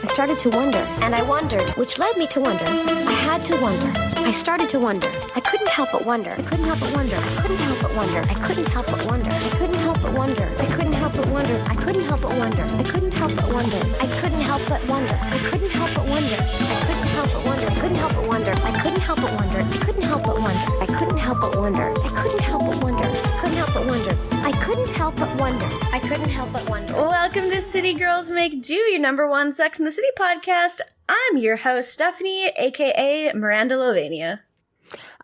I started to wonder, and I wondered, which led me to wonder. I had to wonder. I started to wonder. I couldn't help but wonder. I couldn't help but wonder. I couldn't help but wonder. I couldn't help but wonder. I couldn't help but wonder. I couldn't help but wonder. I couldn't help but wonder. I couldn't help but wonder. I couldn't help but wonder. I couldn't help but wonder. I couldn't help but wonder. I couldn't help but wonder. I couldn't help but wonder. I couldn't help but wonder. I couldn't help but wonder. I couldn't help but wonder. I couldn't help but wonder. I couldn't help but wonder. I couldn't help but wonder. Welcome to City Girls Make Do, your number one Sex in the City podcast. I'm your host, Stephanie, aka Miranda Lovania.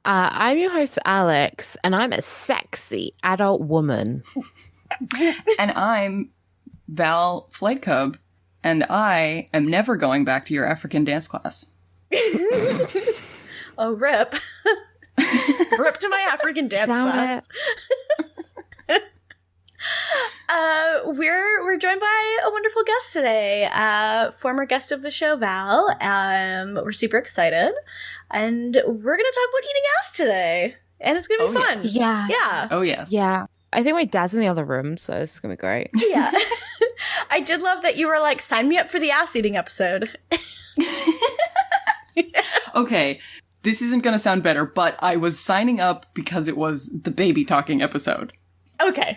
I'm your host, Alex, and I'm a sexy adult woman. And I'm Val Flightcub, and I am never going back to your African dance class. Oh, rip. Rip to my African dance class. We're joined by a wonderful guest today, former guest of the show, Val. We're super excited, and we're gonna talk about eating ass today, and it's gonna be fun. Yes. Yeah. Oh, yes. Yeah. I think my dad's in the other room, so it's going to be great. Yeah. I did love that you were like, sign me up for the ass eating episode. Okay, this isn't going to sound better, but I was signing up because it was the baby talking episode. Okay.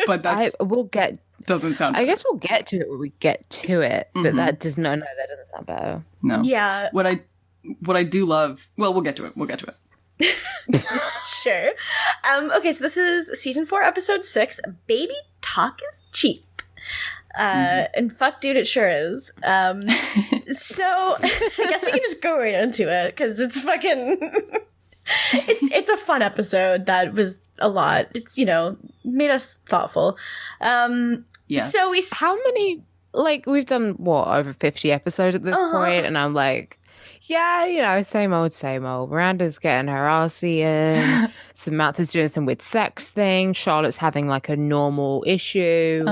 But that doesn't sound better. I guess we'll get to it when we get to it, but that does no, that doesn't sound better. No. Yeah. What I do love, well, we'll get to it. Sure. Okay, so this is season 4, episode 6. Baby talk is cheap. And fuck, dude, it sure is. So I guess we can just go right into it because it's fucking. it's a fun episode that was a lot. It's made us thoughtful. Yeah. So how many we've done over 50 episodes at this point, and I'm like, yeah, same old. Miranda's getting her ass eaten. Samantha's doing some weird sex thing. Charlotte's having a normal issue.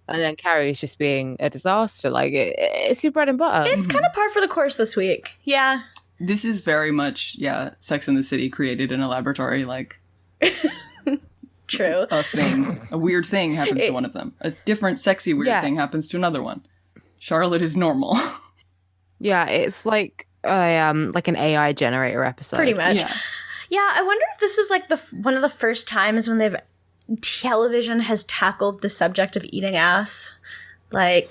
And then Carrie's just being a disaster. It's your bread and butter. It's kind of par for the course this week. Yeah. This is very much, Sex in the City created in a laboratory, True. a thing. A weird thing happens to one of them. A different sexy weird thing happens to another one. Charlotte is normal. Yeah, it's like an AI generator episode. Pretty much. Yeah. I wonder if this is one of the first times when television has tackled the subject of eating ass. I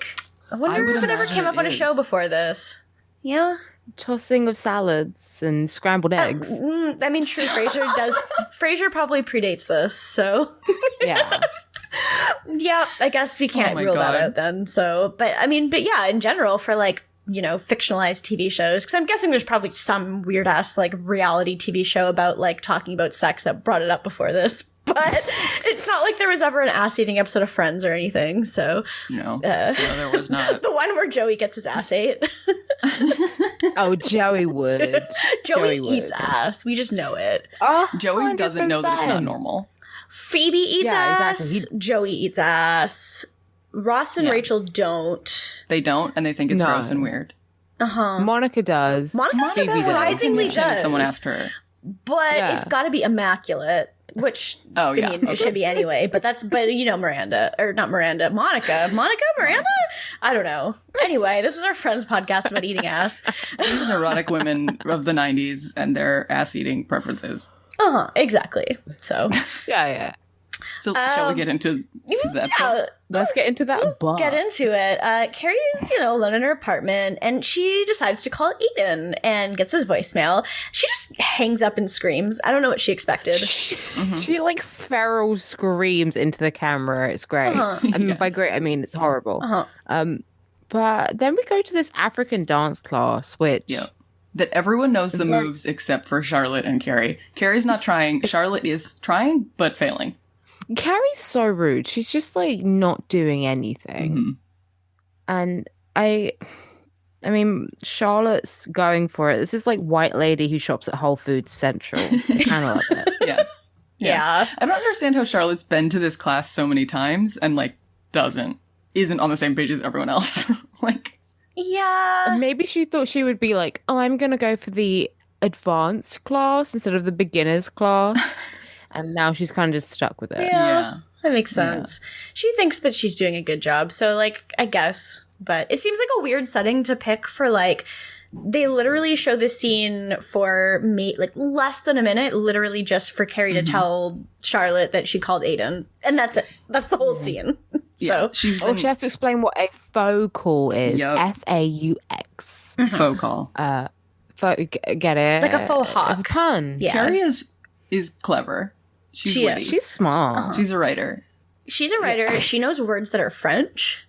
wonder if it ever came up on a show before this. Yeah. Tossing of salads and scrambled eggs. True. Frasier probably predates this, so. Yeah. Yeah, I guess we can't rule that out then. So, but yeah, in general, for fictionalized TV shows, because I'm guessing there's probably some weird ass reality TV show about talking about sex that brought it up before this. But it's not like there was ever an ass eating episode of Friends or anything. So no, there was not. The one where Joey gets his ass ate. Oh, Joey would. Joey eats ass. We just know it. Oh, Joey doesn't know that it's not normal. Phoebe eats ass. Exactly. Joey eats ass. Ross and Rachel don't. They don't, and they think it's gross and weird. Monica does. Monica surprisingly does. Someone asked her. But it's got to be immaculate. Which, it should be anyway, but Miranda, or not Miranda, Monica, Miranda? I don't know. Anyway, this is our Friends podcast about eating ass. These erotic women of the 90s and their ass-eating preferences. Exactly. So. Yeah. So, shall we get into that? Yeah. Let's get into that. Let's get into it. Carrie's, alone in her apartment, and she decides to call Aidan and gets his voicemail. She just hangs up and screams. I don't know what she expected. She feral screams into the camera. It's great. By great, I mean it's horrible. But then we go to this African dance class, which that everyone knows the moves except for Charlotte and Carrie. Carrie's not trying. Charlotte is trying, but failing. Carrie's so rude. She's just not doing anything. And I mean, Charlotte's going for it. This is white lady who shops at Whole Foods Central. I kind of love it. Yes. Yeah. I don't understand how Charlotte's been to this class so many times and isn't on the same page as everyone else. Yeah. Maybe she thought she would be I'm going to go for the advanced class instead of the beginner's class. And now she's kind of just stuck with it. Yeah. That makes sense. Yeah. She thinks that she's doing a good job, so, like, I guess. But it seems like a weird setting to pick for, like, they literally show this scene for, like, less than a minute, literally just for Carrie to tell Charlotte that she called Aidan. And that's it. That's the whole scene. Yeah, So she has to explain what a faux call is. Yep. F-A-U-X. Faux call. Get it? Like a faux hawk. It's a pun. Yeah. Carrie is clever. She's smart. She's a writer. She's a writer. Yeah. She knows words that are French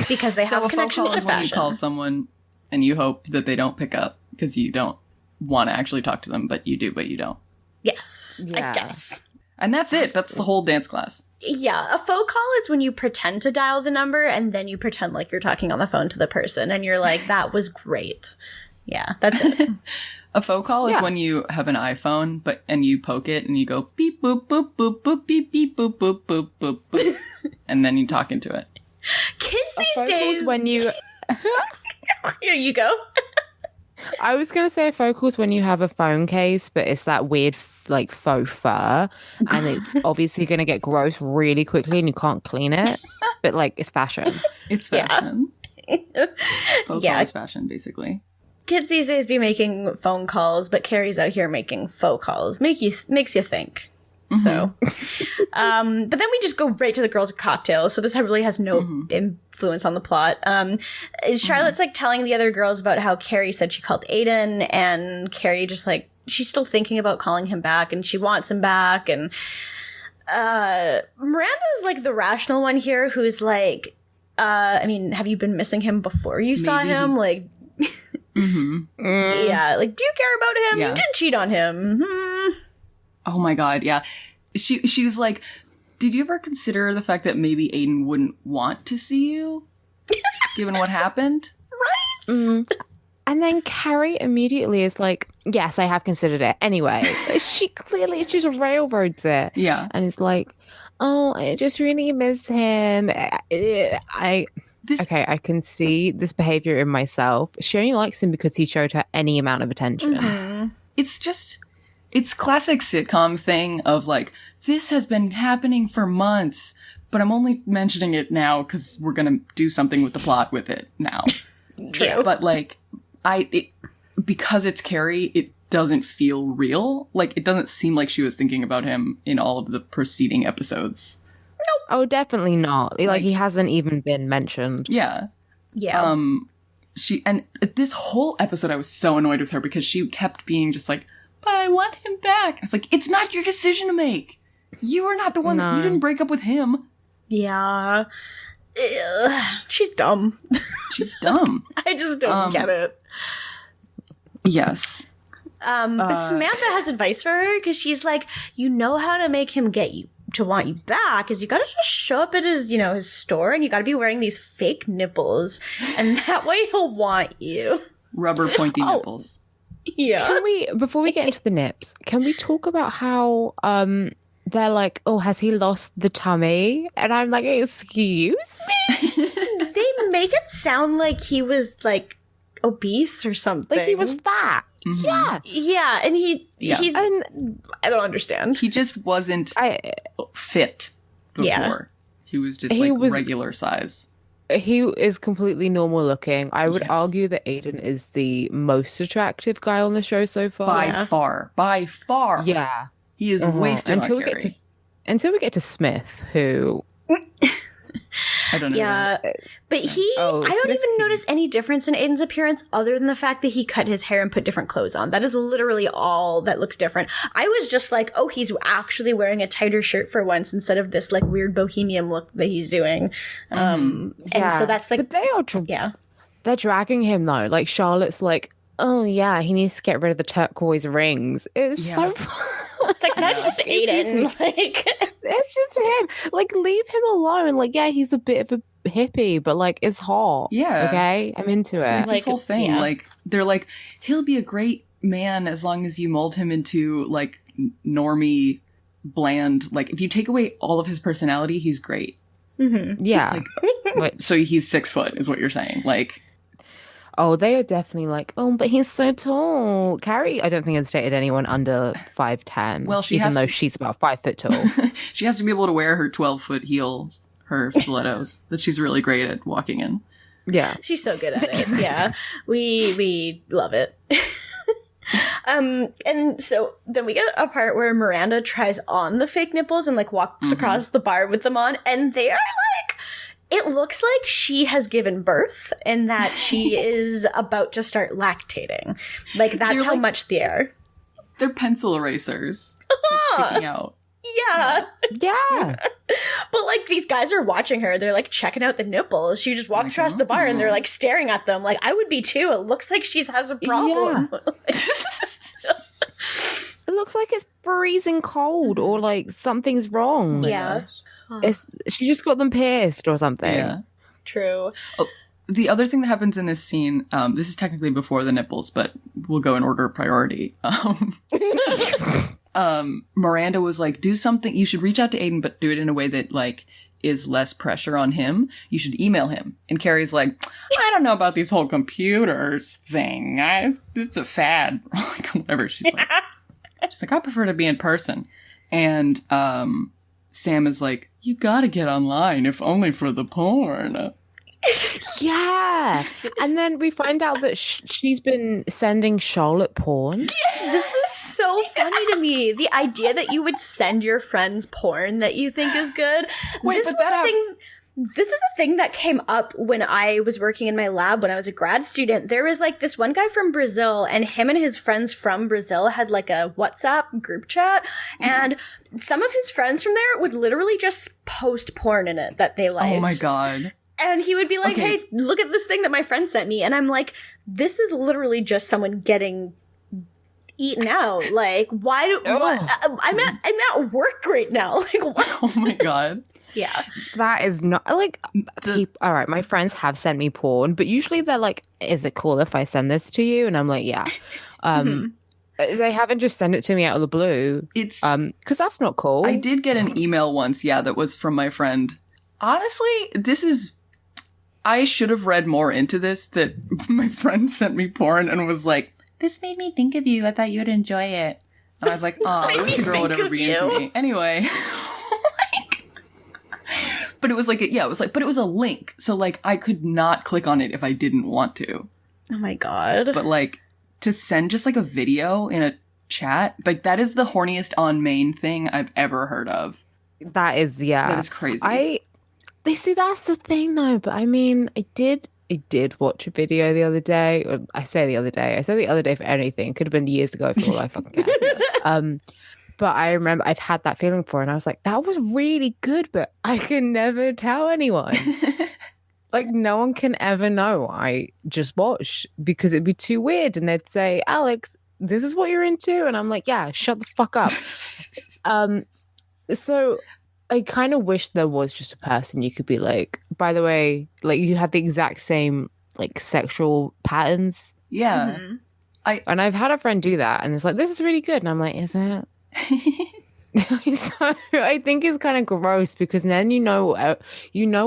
because they have connections to fashion. When you call someone and you hope that they don't pick up because you don't want to actually talk to them, but you do, but you don't. Yes, I guess. And that's it. That's the whole dance class. Yeah, a faux call is when you pretend to dial the number and then you pretend like you're talking on the phone to the person and you're like, that was great. Yeah, that's it. A faux call is when you have an iPhone and you poke it and you go beep boop boop boop boop beep beep boop boop boop boop boop and then you talk into it. Kids these days when you here you go. I was gonna say a faux call is when you have a phone case, but it's that weird like faux fur, and it's obviously gonna get gross really quickly, and you can't clean it. But like it's fashion. It's fashion. Faux call is fashion, basically. Kids these days be making phone calls, but Carrie's out here making faux calls. Makes you think. So, but then we just go right to the girls' cocktails. So this really has no influence on the plot. Charlotte's like telling the other girls about how Carrie said she called Aidan, and Carrie just like, she's still thinking about calling him back and she wants him back. And Miranda's like the rational one here who's like, I mean, have you been missing him before you saw him? Like, yeah, like, do you care about him? Yeah. You did cheat on him. Oh my god, yeah. She was like, did you ever consider the fact that maybe Aidan wouldn't want to see you? Given what happened? Right? And then Carrie immediately is like, yes, I have considered it. Anyway, she clearly just railroads it. Yeah. And it's like, oh, I just really miss him. I can see this behavior in myself. She only likes him because he showed her any amount of attention. It's classic sitcom thing of like, this has been happening for months, but I'm only mentioning it now because we're going to do something with the plot with it now. True. But like, because it's Carrie, it doesn't feel real. Like, it doesn't seem like she was thinking about him in all of the preceding episodes. Nope. Oh, definitely not. Like he hasn't even been mentioned. Yeah. And this whole episode, I was so annoyed with her because she kept being just like, but I want him back. It's like, it's not your decision to make. You are not the one that you didn't break up with him. Yeah. She's dumb. She's dumb. I just don't get it. Yes. But Samantha has advice for her because she's like, you know how to make him get you to want you back is you gotta just show up at his, his store and you gotta be wearing these fake nipples and that way he'll want you. Rubber pointy nipples. Yeah. Can we, before we get into the nips, can we talk about how they're like, oh, has he lost the tummy? And I'm like, excuse me? They make it sound like he was like obese or something. Like he was fat. Mm-hmm. Yeah. Yeah, and he's I don't understand. He just wasn't fit before. Yeah. He was just regular size. He is completely normal looking. I would argue that Aidan is the most attractive guy on the show so far. By far. Yeah. He is wasted until we get to Smith, who I don't know. Yeah. But I don't even notice any difference in Aidan's appearance other than the fact that he cut his hair and put different clothes on. That is literally all that looks different. I was just like, oh, he's actually wearing a tighter shirt for once instead of this like weird bohemian look that he's doing. And so that's like, but they are they're dragging him though. Like Charlotte's like, oh yeah, he needs to get rid of the turquoise rings. It's so it's like, that's just Aidan. Like, it's just him. Like, leave him alone. Like, yeah, he's a bit of a hippie, but like, it's hot. Yeah. Okay? I'm into it. It's this whole thing. Yeah. Like, they're like, he'll be a great man as long as you mold him into like normie, bland. Like, if you take away all of his personality, he's great. Mm-hmm. Yeah. Like, so he's 6 foot, is what you're saying. Like, Oh, they are definitely like, oh, but he's so tall. Carrie, I don't think has dated anyone under 5'10". Well, even though she's about 5 foot tall. She has to be able to wear her 12-foot heels, her stilettos, that she's really great at walking in. Yeah. She's so good at it. Yeah. We love it. And so then we get a part where Miranda tries on the fake nipples and like walks across the bar with them on, and they are like, it looks like she has given birth and that she is about to start lactating. Like that's how much they are. They're pencil erasers like, sticking out. Yeah. Yeah. But like these guys are watching her. They're like checking out the nipples. She just walks across the bar and they're like staring at them. Like I would be too. It looks like she has a problem. Yeah. It looks like it's freezing cold or like something's wrong. Yeah. She just got them pierced or something. Yeah. True. Oh, the other thing that happens in this scene, this is technically before the nipples, but we'll go in order of priority. Miranda was like, do something, you should reach out to Aidan, but do it in a way that like is less pressure on him. You should email him. And Carrie's like, I don't know about these whole computers thing. It's a fad. Like, whatever. She's like, I prefer to be in person. And Sam is like, you gotta get online, if only for the porn. Yeah. And then we find out that she's been sending Charlotte porn. This is so funny to me. The idea that you would send your friends porn that you think is good. Wait, This is a thing that came up when I was working in my lab when I was a grad student. There was like this one guy from Brazil, and him and his friends from Brazil had like a WhatsApp group chat, and some of his friends from there would literally just post porn in it that they liked. Oh my God. And he would be like, hey, look at this thing that my friend sent me. And I'm like, this is literally just someone getting eaten out. Like, why do I'm at work right now. Like, what? Oh my God. Yeah. That is not like all right, my friends have sent me porn, but usually they're like, is it cool if I send this to you? And I'm like, yeah. They haven't just sent it to me out of the blue. It's because that's not cool. I did get an email once, that was from my friend. Honestly, I should have read more into this, that my friend sent me porn and was like, this made me think of you. I thought you would enjoy it. And I was like, oh, I wish a girl would ever be into me. Anyway. But it was like, but it was a link. So like, I could not click on it if I didn't want to. Oh my God. But like, to send just like a video in a chat, like that is the horniest on main thing I've ever heard of. That is, yeah. That is crazy. They see, that's the thing though. But I mean, I did watch a video the other day. Or I say the other day for anything. Could have been years ago for all I fucking care. But I remember I've had that feeling before, and I was like, that was really good, but I can never tell anyone. Like, no one can ever know I just watched, because it'd be too weird. And they'd say, Alex, this is what you're into? And I'm like, yeah, shut the fuck up. So I kind of wish there was just a person you could be like, by the way, like you had the exact same like sexual patterns. Yeah. Mm-hmm. And I've had a friend do that, and it's like, this is really good. And I'm like, is it? So I think it's kind of gross, because then you know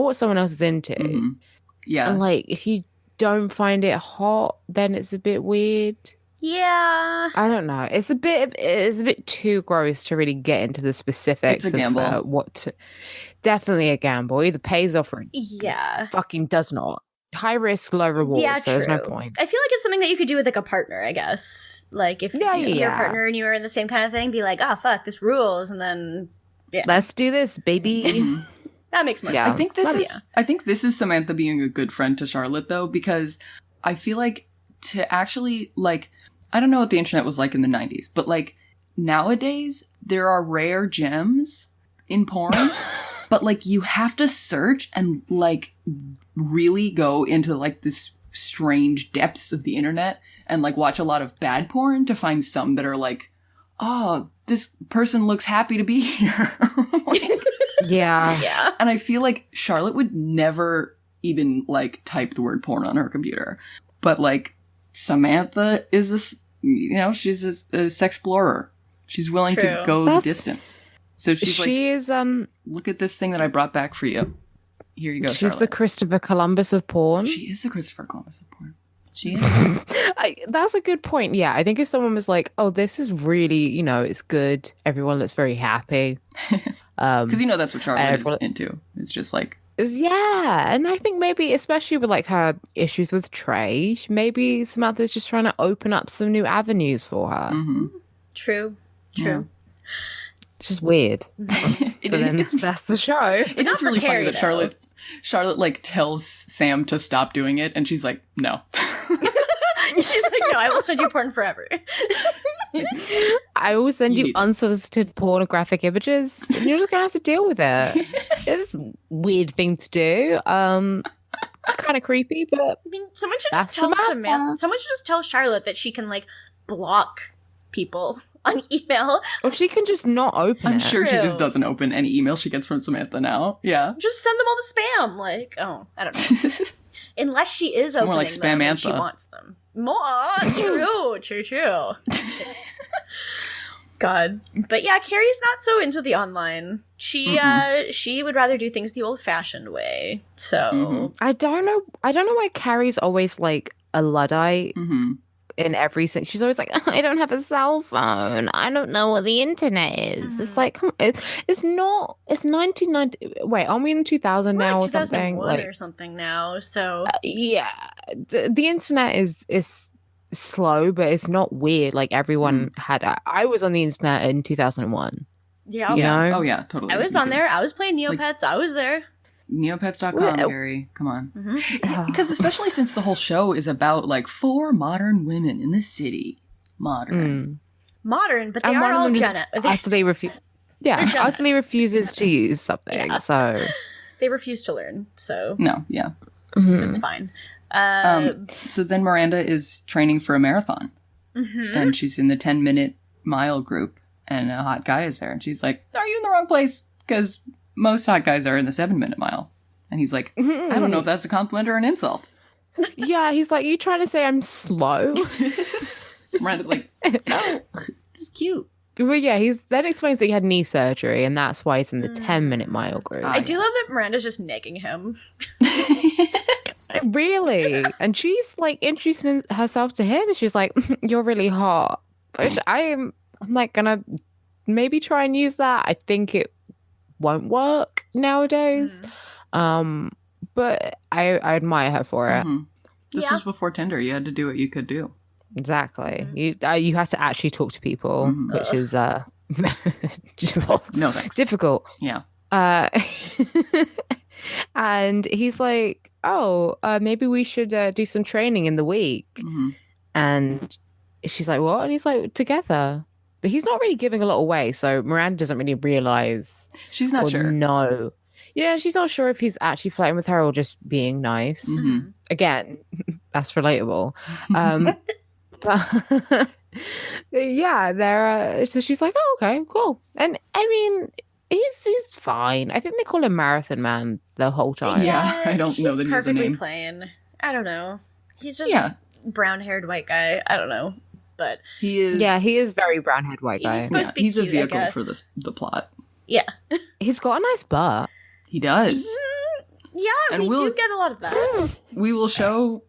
what someone else is into. Mm-hmm. Yeah. And like, if you don't find it hot, then it's a bit weird. Yeah. I don't know. It's a bit too gross to really get into the specifics. It's a gamble. Of definitely a gamble. Either pays off or yeah, fucking does not. High risk, low reward. Yeah, so true. There's no point. I feel like it's something that you could do with like a partner, I guess. Like if your partner and you are in the same kind of thing, be like, oh fuck, this rules, and then let's do this, baby. That makes more sense. I think this is Samantha being a good friend to Charlotte, though, because I feel like to actually like, I don't know what the internet was like in the 90s, but like nowadays there are rare gems in porn, but like you have to search and like really go into like this strange depths of the internet and like watch a lot of bad porn to find some that are like, oh, this person looks happy to be here. Like, yeah. And I feel like Charlotte would never even like type the word porn on her computer, but like Samantha is this, she's a sex explorer. She's willing to go the distance. So she is look at this thing that I brought back for you. Here you go, She's Charlotte. the Christopher Columbus of porn. She is the Christopher Columbus of porn. She is. That's a good point. Yeah, I think if someone was like, "Oh, this is really, it's good. Everyone looks very happy," because that's what Charlotte is into. It's just like, yeah, and I think maybe, especially with like her issues with Trey, maybe Samantha's just trying to open up some new avenues for her. Mm-hmm. True. Yeah. It's just weird. That's the show. It is really funny that Charlotte like tells Sam to stop doing it, and she's like, no. She's like, no, I will send you porn forever. I will send you unsolicited pornographic images, and you're just gonna have to deal with it. It's a weird thing to do. Kind of creepy, but I mean, someone should just tell Samantha. Someone should just tell Charlotte that she can like block people on email. Or she can just not open I'm sure she just doesn't open any email she gets from Samantha now. Yeah. Just send them all the spam. Like, I don't know. Unless she is opening like them and she wants them. More true. God. But yeah, Carrie's not so into the online. She would rather do things the old-fashioned way. So I don't know why Carrie's always like a Luddite. In everything, she's always like, I don't have a cell phone. I don't know what the internet is. It's like, it's not. It's 1990. Wait, aren't we in 2000 now or something? Like or something now. So yeah, the internet is slow, but it's not weird. Like everyone had. I was on the internet in 2001. Yeah. You know? Oh yeah, totally. I was on there. I was playing Neopets. I was there. Neopets.com, Carrie. Come on. Because especially since the whole show is about, like, 4 modern women in the city. Modern, but they are all Jenna. Utterly refuses to use something, so... They refuse to learn, so... No, yeah. It's fine. So then Miranda is training for a marathon. And she's in the 10-minute mile group, and a hot guy is there. And she's like, are you in the wrong place? Because... most hot guys are in the 7-minute mile. And he's like, I don't know if that's a compliment or an insult. Yeah, he's like, you trying to say I'm slow? Miranda's like, no, just cute. Well, yeah, he's then explains that he had knee surgery, and that's why he's in the 10-minute mile group. I do love that Miranda's just negging him. Really? And she's like introducing herself to him, and she's like, you're really hot. Which I'm like gonna maybe try and use that. I think it won't work nowadays. But I admire her for it. This was before Tinder. You had to do what you could do. Exactly. You had to actually talk to people, which is no thanks. Difficult. Yeah. And he's like, maybe we should do some training in the week. And she's like, what? And he's like, together. But he's not really giving a lot away, so Miranda doesn't really realize. She's not sure. No. Yeah, she's not sure if he's actually flirting with her or just being nice. Again, that's relatable. But yeah, so she's like, oh, okay, cool. And I mean, he's fine. I think they call him Marathon Man the whole time. Yeah, I don't know that he's a name. Plain. I don't know. He's just brown-haired white guy. I don't know. But he is very brown-haired white guy. He's supposed to be he's cute, a vehicle for the plot. Yeah. He's got a nice butt. He does. Yeah, and we do get a lot of that. We will show.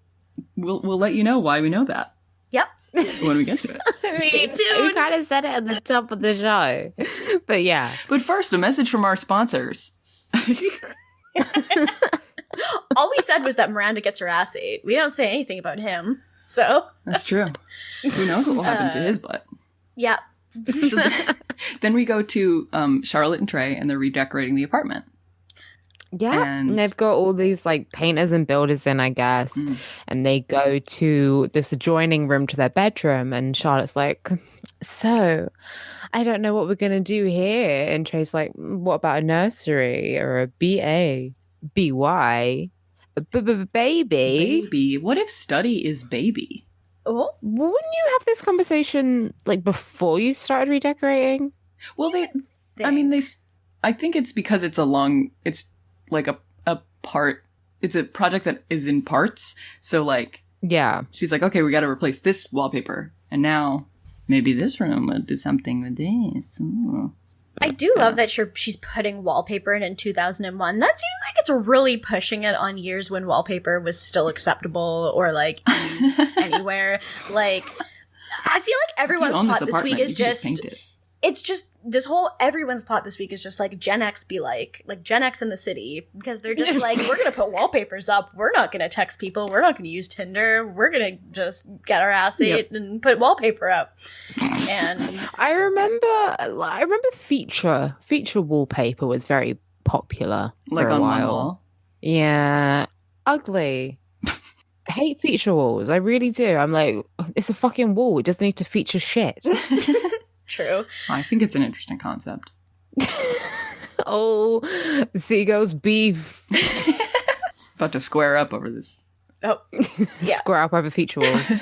We'll let you know why we know that. Yep. When we get to it. Stay tuned. We kind of said it at the top of the show. But yeah. But first, a message from our sponsors. All we said was that Miranda gets her ass ate. We don't say anything about him. So that's true. Who knows what will happen to his butt? Yeah. So then we go to Charlotte and Trey, and they're redecorating the apartment. Yeah, and they've got all these like painters and builders in, I guess, and they go to this adjoining room to their bedroom, and Charlotte's like, so I don't know what we're going to do here. And Trey's like, what about a nursery or a BA, BY, baby? Baby. What if study is baby? Oh, wouldn't you have this conversation like before you started redecorating? Well, I think it's because it's like a part. It's a project that is in parts. So like, yeah, she's like, okay, we got to replace this wallpaper, and now maybe this room will do something with this. Ooh. I do love that she's putting wallpaper in 2001. That seems like it's really pushing it on years when wallpaper was still acceptable or like used anywhere. Like, I feel like everyone's plot this week is just it's just this whole everyone's plot this week is just like Gen X be like Gen X in the city, because they're just like, we're gonna put wallpapers up, we're not gonna text people, we're not gonna use Tinder, we're gonna just get our ass ate and put wallpaper up. And I remember feature wallpaper was very popular like for a on while. my wall. Yeah, ugly. I hate feature walls. I really do. I'm like, it's a fucking wall. It doesn't need to feature shit. True. I think it's an interesting concept. Oh, seagulls beef. About to square up over this. Oh, yeah. Square up over feature walls.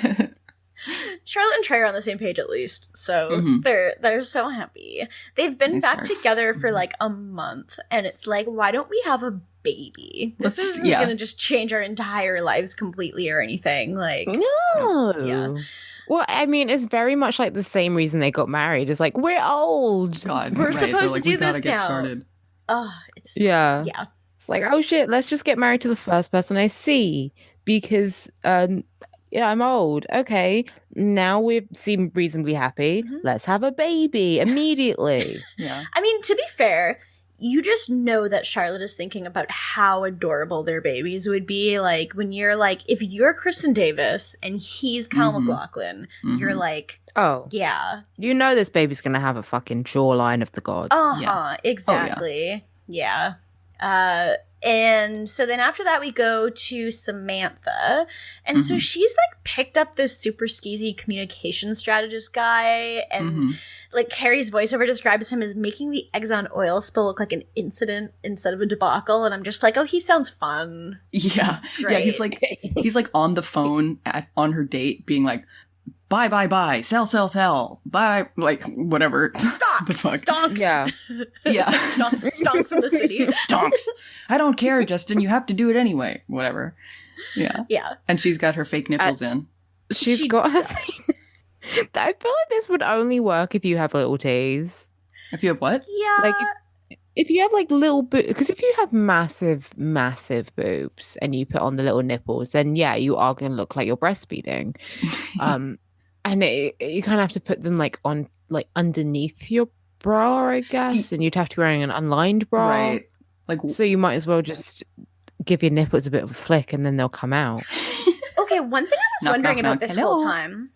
Charlotte and Trey are on the same page at least, so they're so happy. They've been back together for like a month, and it's like, why don't we have a baby? This isn't gonna just change our entire lives completely or anything. Like, no. Yeah. Well, I mean, it's very much like the same reason they got married. It's like, we're old. God, we're supposed to do this now. Started. Oh, it's yeah. It's like, oh shit, let's just get married to the first person I see, because I'm old. Okay, now we seem reasonably happy. Let's have a baby immediately. Yeah. I mean, to be fair, you just know that Charlotte is thinking about how adorable their babies would be. Like, when you're like, if you're Kristen Davis and he's Kyle MacLachlan, you're like, oh, yeah. You know this baby's going to have a fucking jawline of the gods. Exactly. Oh, yeah. And so then after that, we go to Samantha. And so she's like picked up this super skeezy communication strategist guy. And like Carrie's voiceover describes him as making the eggs on oil spill look like an incident instead of a debacle. And I'm just like, oh, he sounds fun. Yeah. Yeah. He's like on the phone on her date being like, buy, sell, buy, like, whatever. Stonks. Yeah. Yeah. Stonks in the city. Stonks. I don't care, Justin. You have to do it anyway. Whatever. Yeah. Yeah. And she's got her fake nipples in. She's got her face. I feel like this would only work if you have little T's. If you have what? Yeah. Like, if you have like little boobs, because if you have massive boobs and you put on the little nipples, then yeah, you are going to look like you're breastfeeding. And you kind of have to put them like on, like underneath your bra, I guess, and you'd have to be wearing an unlined bra, right? Like, so you might as well just give your nipples a bit of a flick, and then they'll come out. Okay, one thing I was wondering about this whole time.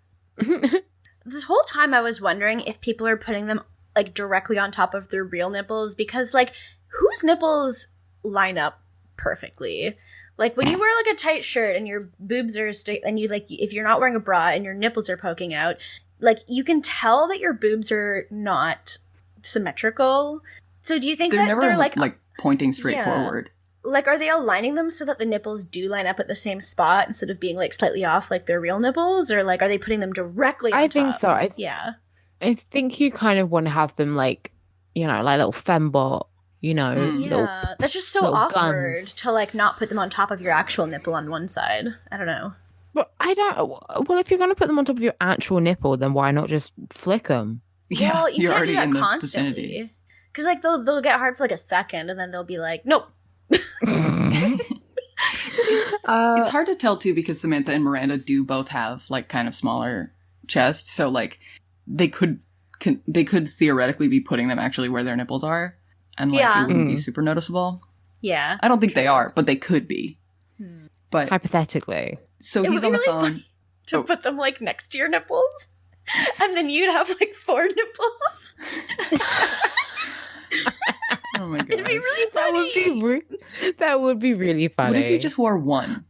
This whole time, I was wondering if people are putting them like directly on top of their real nipples, because like, whose nipples line up perfectly? Like, when you wear, like, a tight shirt and your boobs are and you, like, if you're not wearing a bra and your nipples are poking out, like, you can tell that your boobs are not symmetrical. So do you think they're that never, they're, like pointing straight forward? Like, are they aligning them so that the nipples do line up at the same spot instead of being, like, slightly off like their real nipples? Or, like, are they putting them directly on top? I think so. I think you kind of want to have them, like, you know, like little fembot. You know, that's just so awkward guns. To like not put them on top of your actual nipple on one side. I don't know. But well, if you're going to put them on top of your actual nipple, then why not just flick them? Yeah, well, you can't do that constantly. Because like they'll get hard for like a second, and then they'll be like, nope. It's hard to tell too, because Samantha and Miranda do both have like kind of smaller chests, so like they could theoretically be putting them actually where their nipples are. And, like, it wouldn't be super noticeable. Yeah. I don't think they are, but they could be. But hypothetically. So he's on the phone. To put them, like, next to your nipples. And then you'd have, like, 4 nipples. Oh, my God. It'd be really funny. That would be really funny. What if you just wore one?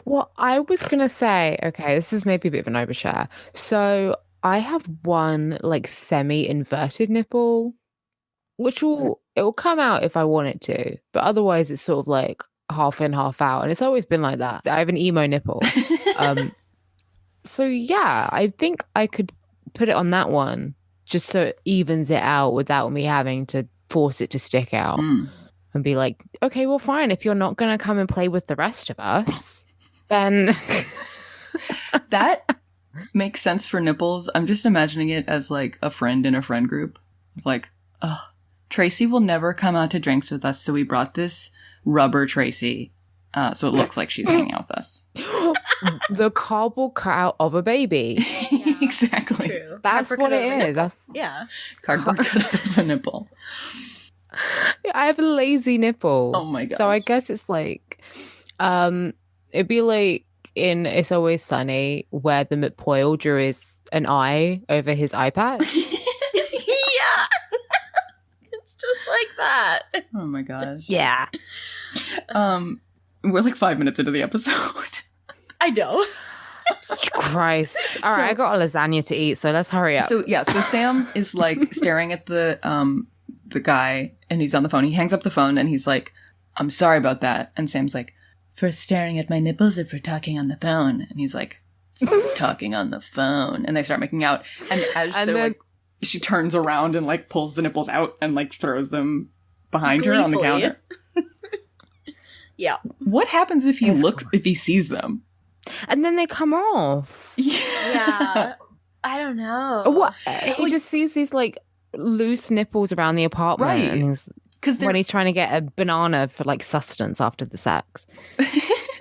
Well, I was going to say, okay, this is maybe a bit of an overshare. So I have one, like, semi-inverted nipple. Which will come out if I want it to, but otherwise it's sort of like half in, half out, and it's always been like that. I have an emo nipple, so yeah, I think I could put it on that one just so it evens it out without me having to force it to stick out and be like, okay, well, fine. If you're not going to come and play with the rest of us, then that makes sense for nipples. I'm just imagining it as like a friend in a friend group. Like, Tracy will never come out to drinks with us, so we brought this rubber Tracy, so it looks like she's hanging out with us. The cardboard cutout of a baby. Yeah, Exactly. true. That's Cardboard what cut it over is. That's Yeah. Cardboard cut of a nipple. I have a lazy nipple. Oh my So I gosh. guess it's like, it'd be like in It's Always Sunny where the McPoyle drew an eye over his iPad. Yeah. It's just like that. Oh my gosh. Yeah. We're like 5 minutes into the episode. I know. Christ. All right, I got a lasagna to eat, so let's hurry up. So Sam is like staring at the guy, and he's on the phone. He hangs up the phone and he's like, "I'm sorry about that." And Sam's like, "For staring at my nipples or for talking on the phone?" And he's like, "Talking on the phone." And they start making out. And she turns around and like pulls the nipples out and like throws them behind her on the Gleefully. counter. Yeah. What happens if if he sees them? And then they come off. Yeah. I don't know. What? He just sees these like loose nipples around the apartment. Right. And Because when he's trying to get a banana for like sustenance after the sex.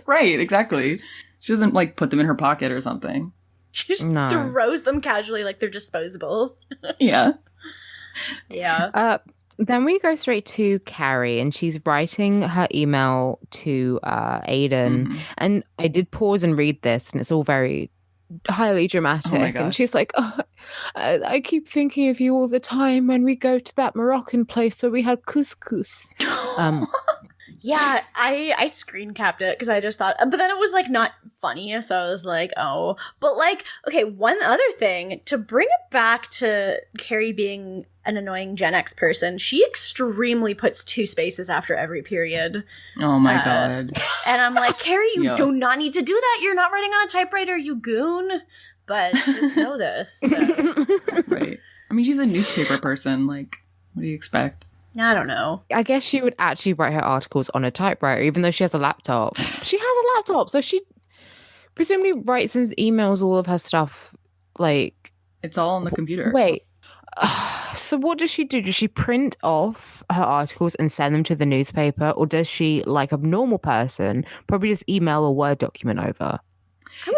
Right, exactly. She doesn't like put them in her pocket or something. She just No. throws them casually like they're disposable. Yeah. Yeah. Then we go straight to Carrie, and she's writing her email to Aidan. Mhm. And I did pause and read this, and it's all very highly dramatic. Oh my And gosh. she's like, I keep thinking of you all the time when we go to that Moroccan place where we had couscous. Yeah, I screen capped it because I just thought, but then it was like not funny, so I was like, oh. But like, okay, one other thing, to bring it back to Carrie being an annoying Gen X person, she extremely puts 2 spaces after every period. Oh my god. And I'm like, Carrie, you Yeah. do not need to do that. You're not writing on a typewriter, you goon. But she doesn't know this. So. Right. I mean, she's a newspaper person. Like, what do you expect? I don't know. I guess she would actually write her articles on a typewriter, even though she has a laptop. She has a laptop, so she presumably writes and emails all of her stuff. Like, It's all on the computer. wait. So what does she do? Does she print off her articles and send them to the newspaper, or does she, like a normal person, probably just email a Word document over?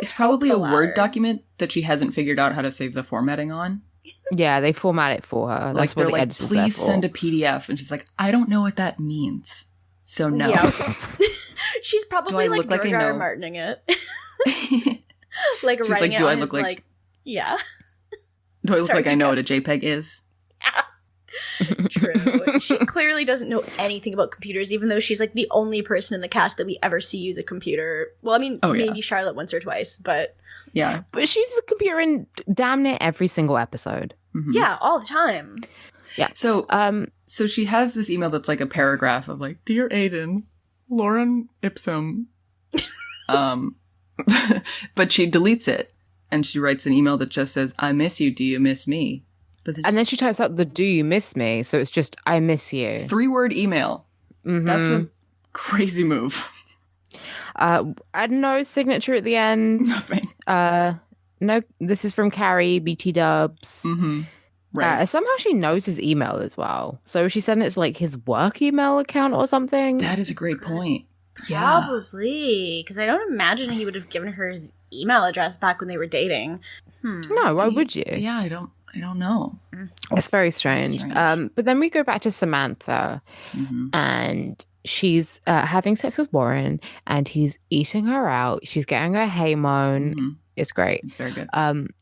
It's probably a the Word latter. document that she hasn't figured out how to save the formatting on. Yeah, they format it for her. Like, That's what they're the like, editor's there please for. send a PDF. And she's like, I don't know what that means. So no. Yeah. She's Do probably I like look like I George R. R. know? Martining it. Like She's writing like, it do I on look his, like- like, yeah. Do I look Sorry, like I know go. what a JPEG is? True. She clearly doesn't know anything about computers, even though she's like the only person in the cast that we ever see use a computer. Well, I mean, Oh, yeah. maybe Charlotte once or twice, but Yeah. But she uses a computer in damn near every single episode. Mhm. yeah, all the time. So Um, So she has this email that's like a paragraph of like, Dear Aidan, Lauren Ipsum. But she deletes it and she writes an email that just says, I miss you. Do you miss me? But then and then she types out the "Do you miss me?" So it's just "I miss you." 3-word email. Mhm. That's a crazy move. And no signature at the end. Nothing. No, this is from Carrie, BT Dubs. Mm-hmm. Right. Somehow she knows his email as well. So she sent it to like his work email account or something. That is a great point. Yeah. Probably, because I don't imagine he would have given her his email address back when they were dating. No, why would you? Yeah, I don't know. It's very strange. Strange. But then we go back to Samantha, Mm-hmm. and she's having sex with Warren, and he's eating her out. She's getting her hay mown. Mm-hmm. It's great. It's very good. And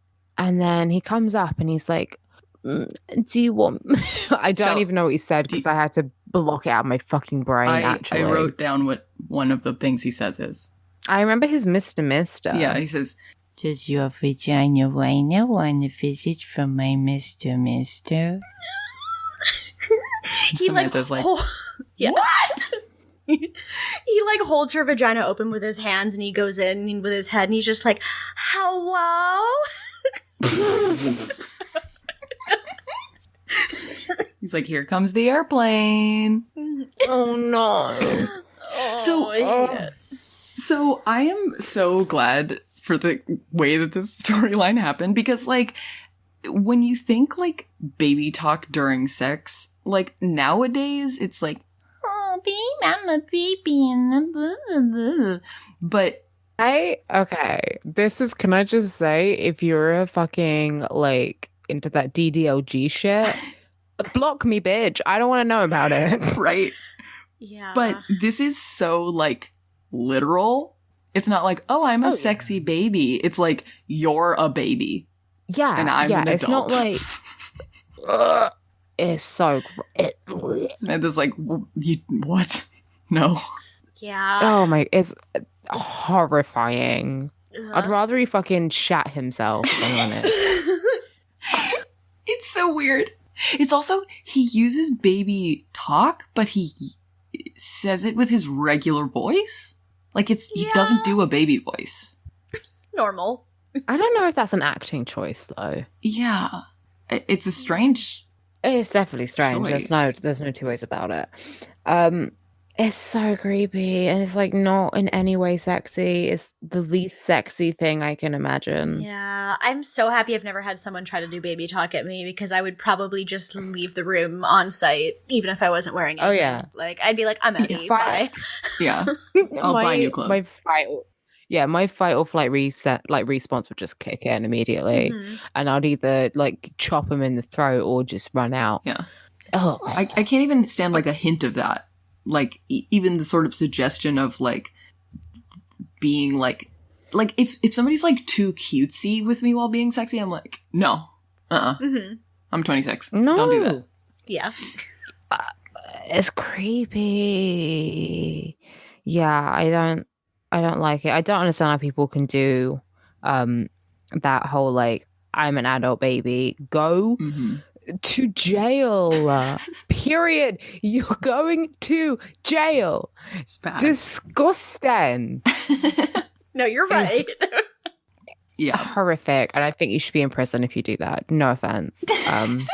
then he comes up and he's like, do you want I don't So, even know what he said because I had to block it out of my fucking brain. I wrote down what one of the things he says is. I remember his Mr. Yeah, he says, Does your vagina want a visit from my Mr. Mister? He like, Samantha's like, yeah. What? He like holds her vagina open with his hands, and he goes in with his head, and he's just like, "Hello." he's like, here comes the airplane. Oh no. So- I hate it. So I am so glad for the way that this storyline happened because, like, when you think, like, baby talk during sex, like, nowadays, it's like, oh, baby, I'm a baby, and blah, blah, blah. But can I just say, if you're a fucking, like, into that DDLG shit, block me, bitch. I don't want to know about it. Right? Yeah. But this is so, like, literal. It's not like, oh, I'm a sexy baby. It's like, you're a baby. Yeah. And I'm an adult. It's not like... it's so... Samantha's like, what? No. Yeah. Oh my... It's horrifying. I'd rather he fucking shat himself than on it. It's so weird. It's also, he uses baby talk, but he says it with his regular voice. Like, he doesn't do a baby voice. Normal. I don't know if that's an acting choice, though. Yeah. It's a strange... It's definitely strange. choice. There's no two ways about it. It's so creepy, and it's like not in any way sexy. It's the least sexy thing I can imagine. Yeah, I'm so happy I've never had someone try to do baby talk at me, because I would probably just leave the room on site, even if I wasn't wearing anything. Oh, yeah. Like, I'd be like, I'm out of here, bye. Yeah. I'll buy new clothes. My fight or flight response would just kick in immediately, and I'd either like chop him in the throat or just run out. Yeah. Oh, I can't even stand like a hint of that. Like, even the sort of suggestion of like being like if somebody's like too cutesy with me while being sexy, I'm like, no, I'm 26. No. Don't do that. Yeah. It's creepy. Yeah, I don't like it. I don't understand how people can do that whole like, I'm an adult baby. Go to jail. Period. You're going to jail. It's bad. Disgusting. No, you're right. Yeah. Horrific. And I think you should be in prison if you do that. No offense.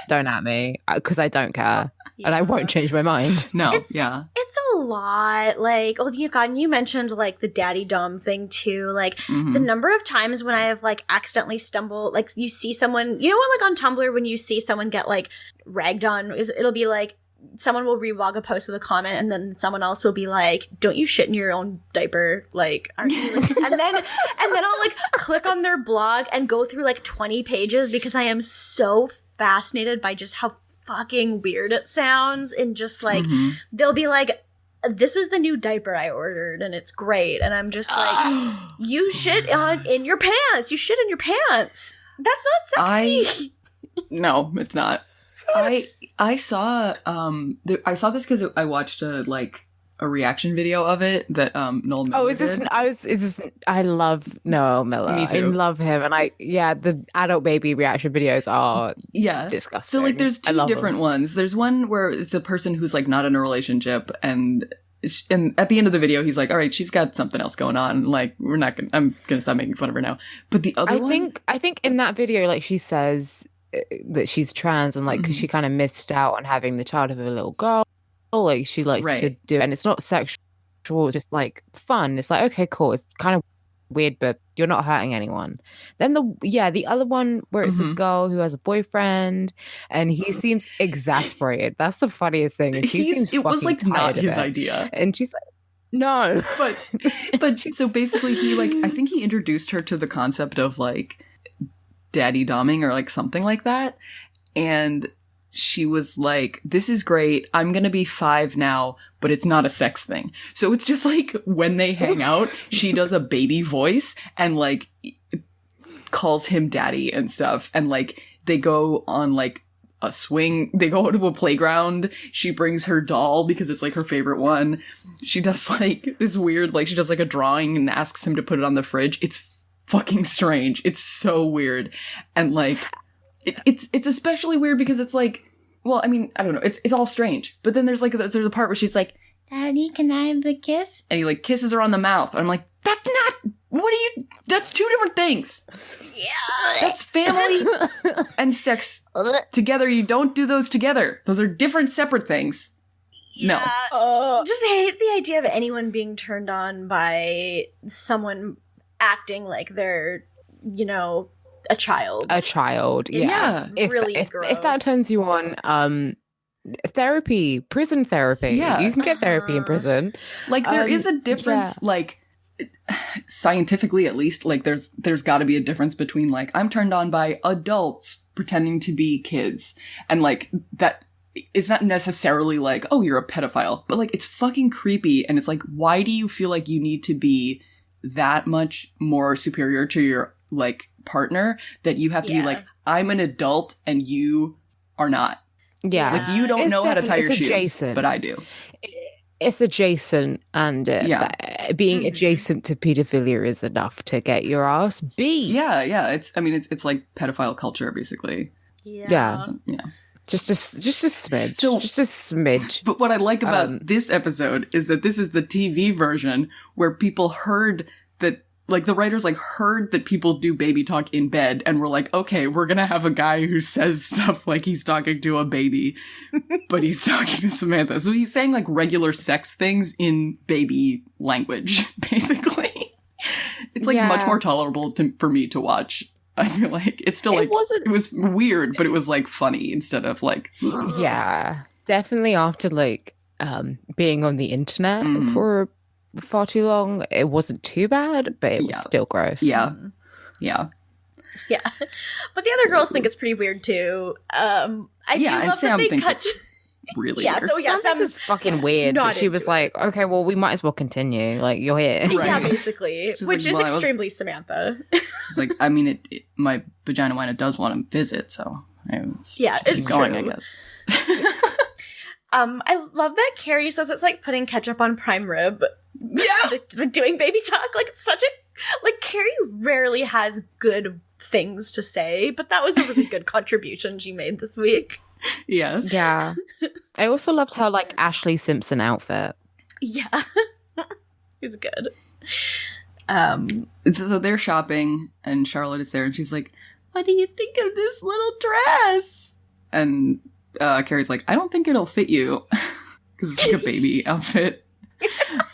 Don't at me, because I don't care. Yeah. And I won't change my mind. No, It's a lot. Like, oh, you mentioned like the daddy dom thing too. Like the number of times when I have like accidentally stumbled, like you see someone, you know what, like on Tumblr when you see someone get like ragged on, it'll be like someone will rewog a post with a comment, and then someone else will be like, "Don't you shit in your own diaper?" Like, aren't you? Like, and then I'll like click on their blog and go through like 20 pages because I am so fascinated by just how fucking weird it sounds, and just like they'll be like, this is the new diaper I ordered and it's great, and I'm just like, you shit in your pants, you shit in your pants, that's not sexy. No, it's not. I saw I saw this because I watched a reaction video of it that Noel Miller did. I love Noel Miller. Me too. I love him, and the adult baby reaction videos are disgusting. So like, there's two different them. ones. There's one where it's a person who's like not in a relationship, and at the end of the video, he's like, "All right, she's got something else going on. Like, I'm gonna stop making fun of her now." But the other one, I think in that video, like, she says that she's trans, and like, because she kind of missed out on having the child of a little girl. Like, she likes to do it, and it's not sexual, it's just like fun. It's like, okay, cool, it's kind of weird, but you're not hurting anyone. Then the other one where it's a girl who has a boyfriend and he seems exasperated. That's the funniest thing. It was like not his idea, and she's like, no, but so basically he like, I think he introduced her to the concept of like daddy doming or like something like that, and she was like, this is great, I'm gonna be 5 now, but it's not a sex thing. So it's just like, when they hang out, she does a baby voice and like calls him daddy and stuff, and like they go on like a swing, they go to a playground, she brings her doll because it's like her favorite one, she does like this weird, like she does like a drawing and asks him to put it on the fridge. It's fucking strange. It's so weird. And like, it's especially weird because it's like, well, I mean, I don't know, it's all strange. But then there's a part where she's like, "Daddy, can I have a kiss?" And he like kisses her on the mouth. And I'm like, that's 2 different things. Yeah. That's family and sex together. You don't do those together. Those are different, separate things. Yeah. No. Just hate the idea of anyone being turned on by someone acting like they're, a child. A child, It's yeah. just really if gross. that turns you on, therapy, prison therapy. Yeah. You can get therapy in prison. Like, there is a difference, like, scientifically at least, like, there's got to be a difference between, like, I'm turned on by adults pretending to be kids, and, like, that is not necessarily like, oh, you're a pedophile, but, like, it's fucking creepy, and it's like, why do you feel like you need to be that much more superior to your, like, partner that you have to be like, I'm an adult and you are not? Yeah. Like, you don't know how to tie your shoes, adjacent. but I do. It's adjacent, and being adjacent to pedophilia is enough to get your ass beat. Yeah. It's like pedophile culture, basically. Yeah. So, yeah. Just a smidge. Just a smidge. But what I like about this episode is that this is the TV version where people heard that, like, the writers, like, heard that people do baby talk in bed and were like, okay, we're gonna have a guy who says stuff like he's talking to a baby, but he's talking to Samantha. So he's saying, like, regular sex things in baby language, basically. It's, like, much more tolerable for me to watch. I feel like it's still, like, it was weird, but it was, like, funny instead of, like... Yeah. Definitely after, like, being on the internet for far too long, it wasn't too bad, but it was still gross. Yeah. But the other girls think it's pretty weird too. I do love Sam that they thinks cut. It's really weird. Sam is fucking weird. But she was like, okay, well, we might as well continue. Like, you're here. Right. Yeah, basically, which is extremely Samantha. It's like, I mean, my vagina wina does want to visit, so it's keep going, true. I guess. I love that Carrie says it's like putting ketchup on prime rib. Yeah, the doing baby talk, like, it's such a, like, Carrie rarely has good things to say, but that was a really good contribution she made this week. Yes. Yeah. I also loved her, like, Ashley Simpson outfit. Yeah. It's good. So they're shopping, and Charlotte is there, and she's like, what do you think of this little dress? And Carrie's like, I don't think it'll fit you. Because it's like a baby outfit.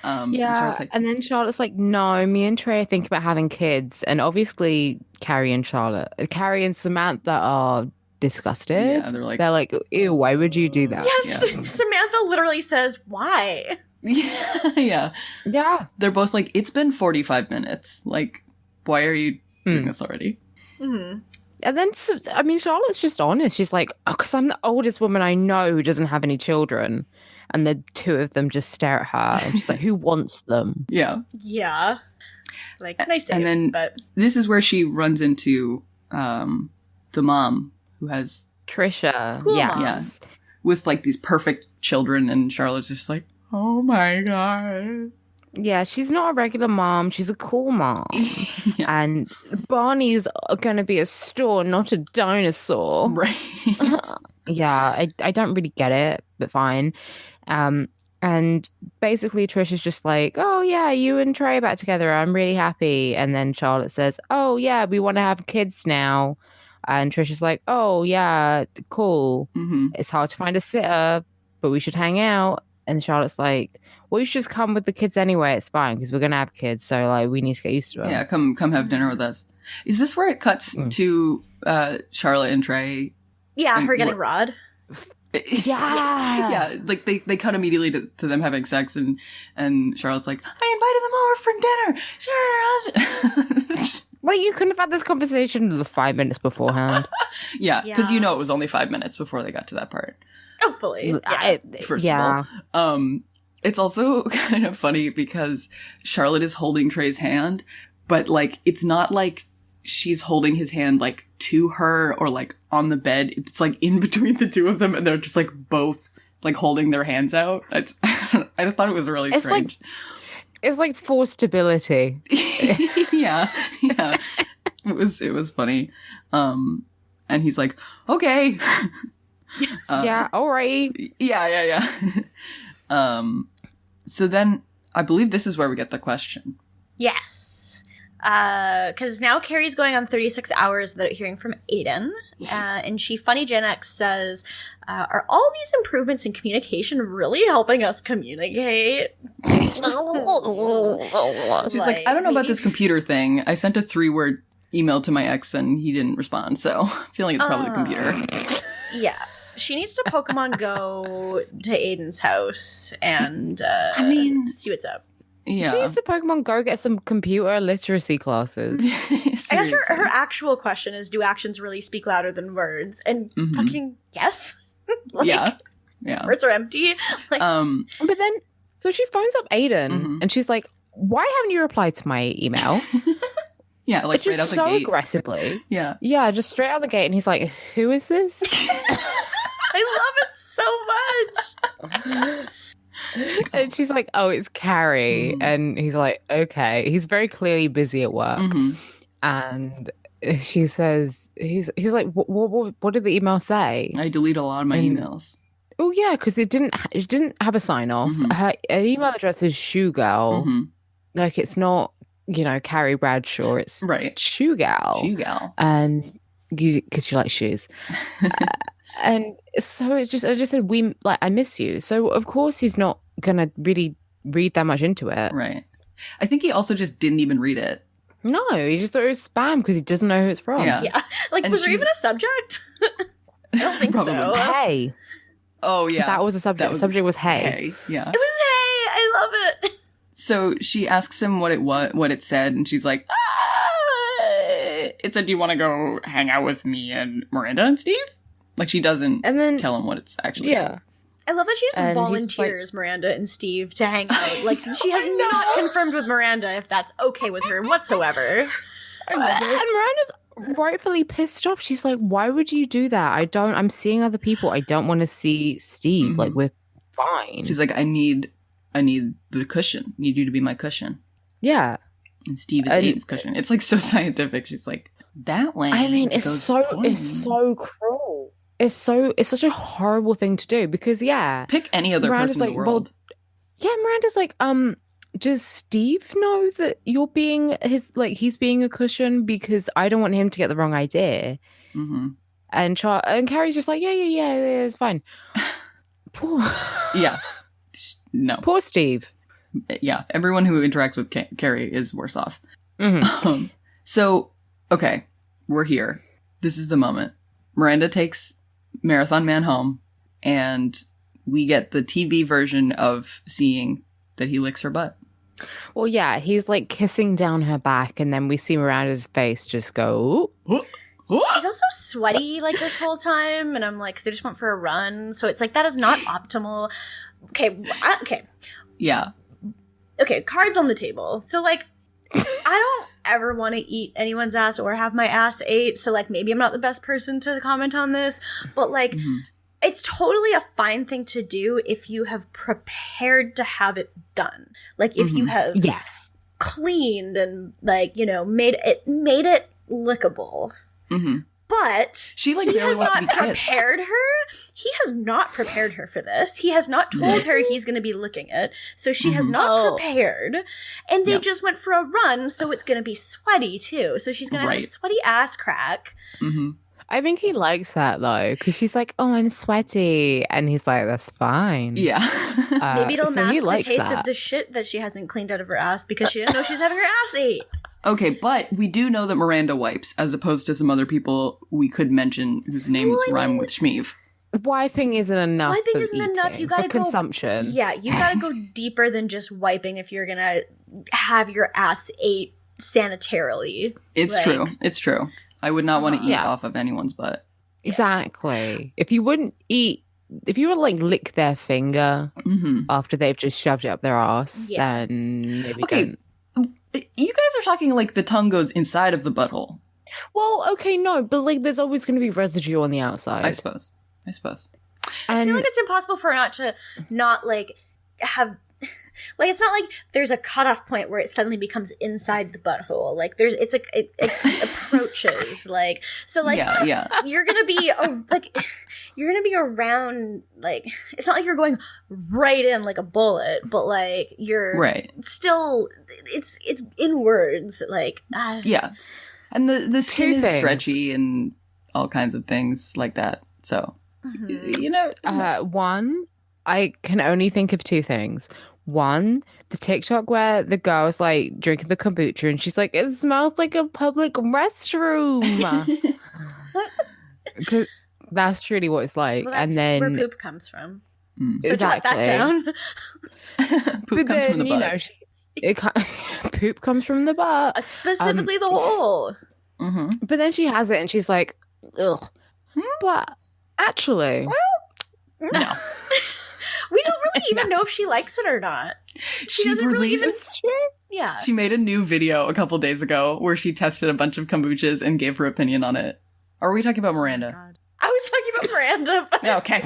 Like, and then Charlotte's like, no, me and Trey think about having kids. And obviously Carrie and Samantha are disgusted. Yeah, they're like, ew, why would you do that? Yes, Samantha literally says, why? Yeah. They're both like, it's been 45 minutes. Like, why are you doing this already? Mm-hmm. And then, I mean, Charlotte's just honest. She's like, oh, because I'm the oldest woman I know who doesn't have any children. And the two of them just stare at her. And she's like, who wants them? Yeah. Like, nice save, and then but... this is where she runs into the mom who has... Trisha. Cool yes. mom. Yeah. With, like, these perfect children. And Charlotte's just like, oh my God. Yeah, she's not a regular mom. She's a cool mom. Yeah. And Barney's going to be a store, not a dinosaur. Right. Yeah, I don't really get it, but fine. And basically Trisha's just like, oh yeah, you and Trey are back together. I'm really happy. And then Charlotte says, oh yeah, we want to have kids now. And Trisha's like, oh yeah, cool. Mm-hmm. It's hard to find a sitter, but we should hang out. And Charlotte's like, well, you should just come with the kids anyway. It's fine because we're going to have kids. So like, we need to get used to it. Yeah, come have dinner with us. Is this where it cuts to Charlotte and Trey? Yeah, her getting Rod. Yeah. Like they cut immediately to them having sex, and Charlotte's like, I invited them over for dinner. Sure, her husband. Well, you couldn't have had this conversation the 5 minutes beforehand. Yeah, because you know it was only 5 minutes before they got to that part. Hopefully. First of all. It's also kind of funny because Charlotte is holding Trey's hand, but like it's not like she's holding his hand like to her or like on the bed. It's like in between the two of them, and they're just like both like holding their hands out. I thought it was really strange. It's like for stability. yeah. It was funny. And he's like, okay. Yeah, all right. Yeah. So then I believe this is where we get the question. Yes. Because now Carrie's going on 36 hours without hearing from Aidan. And she, Funny Gen X, says, are all these improvements in communication really helping us communicate? She's like, I don't know about this computer thing. I sent a 3-word emailed to my ex and he didn't respond, so I feel like it's probably the computer. Yeah. She needs to Pokemon Go to Aidan's house and see what's up. Yeah. She needs to Pokemon Go get some computer literacy classes. I guess her actual question is, do actions really speak louder than words? And fucking yes. Yeah. Words are empty. Like, But then, so she phones up Aidan and she's like, why haven't you replied to my email? Yeah, like just right out the so gate. aggressively. Yeah. Yeah, just straight out the gate. And he's like, who is this? I love it so much. And she's like, oh, it's Carrie. And he's like, okay. He's very clearly busy at work. And she says, he's like, what did the email say? I delete a lot of my emails. Oh, yeah, because it didn't have a sign off. Her email address is Shoe Girl. Like, it's not, Carrie Bradshaw. It's Shoe Gal. Shoe Gal. And because she likes shoes. And so I just said, I miss you. So of course he's not gonna really read that much into it. Right. I think he also just didn't even read it. No, he just thought it was spam because he doesn't know who it's from. Yeah. Like, And was there even a subject? I don't think so. Hey. Oh, yeah. That was the subject. The subject was hey. Hey. Yeah. It was hey. I love it. So she asks him what it said, and she's like, it said, do you want to go hang out with me and Miranda and Steve? Like, she doesn't tell him what it's actually said. I love that she just volunteers Miranda and Steve to hang out. Like, she has not confirmed with Miranda if that's okay with her whatsoever. And Miranda's rightfully pissed off. She's like, why would you do that? I'm seeing other people. I don't want to see Steve. Like, we're fine. She's like, I need the cushion. I need you to be my cushion. Yeah. And Steve is Aidan's cushion. It's like so scientific. She's like, that way. I mean, it's so cruel. It's such a horrible thing to do because pick any other person in the world. Miranda's like, does Steve know that you're being he's being a cushion because I don't want him to get the wrong idea. And Carrie's just like, yeah, it's fine. Poor. Yeah. No. Poor Steve. Yeah, everyone who interacts with Carrie is worse off. So, okay, we're here. This is the moment. Miranda takes Marathon Man home, and we get the TV version of seeing that he licks her butt. Well, yeah, he's like kissing down her back, and then we see Miranda's face just go, ooh. She's also sweaty like this whole time, and I'm like, 'cause they just went for a run, so it's like that is not optimal. Okay. Yeah. Okay, cards on the table. So, like, I don't ever want to eat anyone's ass or have my ass ate, so, like, maybe I'm not the best person to comment on this, but, like, it's totally a fine thing to do if you have prepared to have it done. Like, if you have cleaned and, like, made it lickable. But she he has not prepared her. He has not prepared her for this. He has not told her he's going to be licking it. So she has not prepared. And they just went for a run, so it's going to be sweaty too. So she's going to have a sweaty ass crack. I think he likes that though, because she's like, oh, I'm sweaty. And he's like, that's fine. Yeah. Maybe it'll mask the taste of the shit that she hasn't cleaned out of her ass because she didn't know she was having her ass ate. Okay, but we do know that Miranda wipes, as opposed to some other people we could mention whose names rhyme with Schmeev. Wiping isn't enough. Wiping isn't enough. You gotta go consumption. Yeah, you gotta go deeper than just wiping if you're gonna have your ass ate sanitarily. It's true. I would not want to eat off of anyone's butt. Exactly. If you would like lick their finger after they've just shoved it up their ass, then maybe don't. You guys are talking like the tongue goes inside of the butthole. Well, okay, no, but like there's always going to be residue on the outside. I suppose. I feel like it's impossible for not to not like have like it's not like there's a cutoff point where it suddenly becomes inside the butthole. Like it's like it approaches like so like you're gonna be you're gonna be around like it's not like you're going right in like a bullet, but like you're still it's inwards like yeah, and the skin is stretchy and all kinds of things like that. So one, I can only think of two things. One, the TikTok where the girl's like drinking the kombucha and she's like, it smells like a public restroom. 'Cause that's truly what it's like. Well, that's and then where poop comes from. So exactly. jot that down. Poop comes from the butt. Poop comes from the butt. Specifically the hole. Mm-hmm. But then she has it and she's like, ugh. But actually, No. We don't really even know if she likes it or not. She doesn't really even. Yeah. She made a new video a couple days ago where she tested a bunch of kombuchas and gave her opinion on it. Or are we talking about Miranda? God. I was talking about Miranda. But Yeah, okay.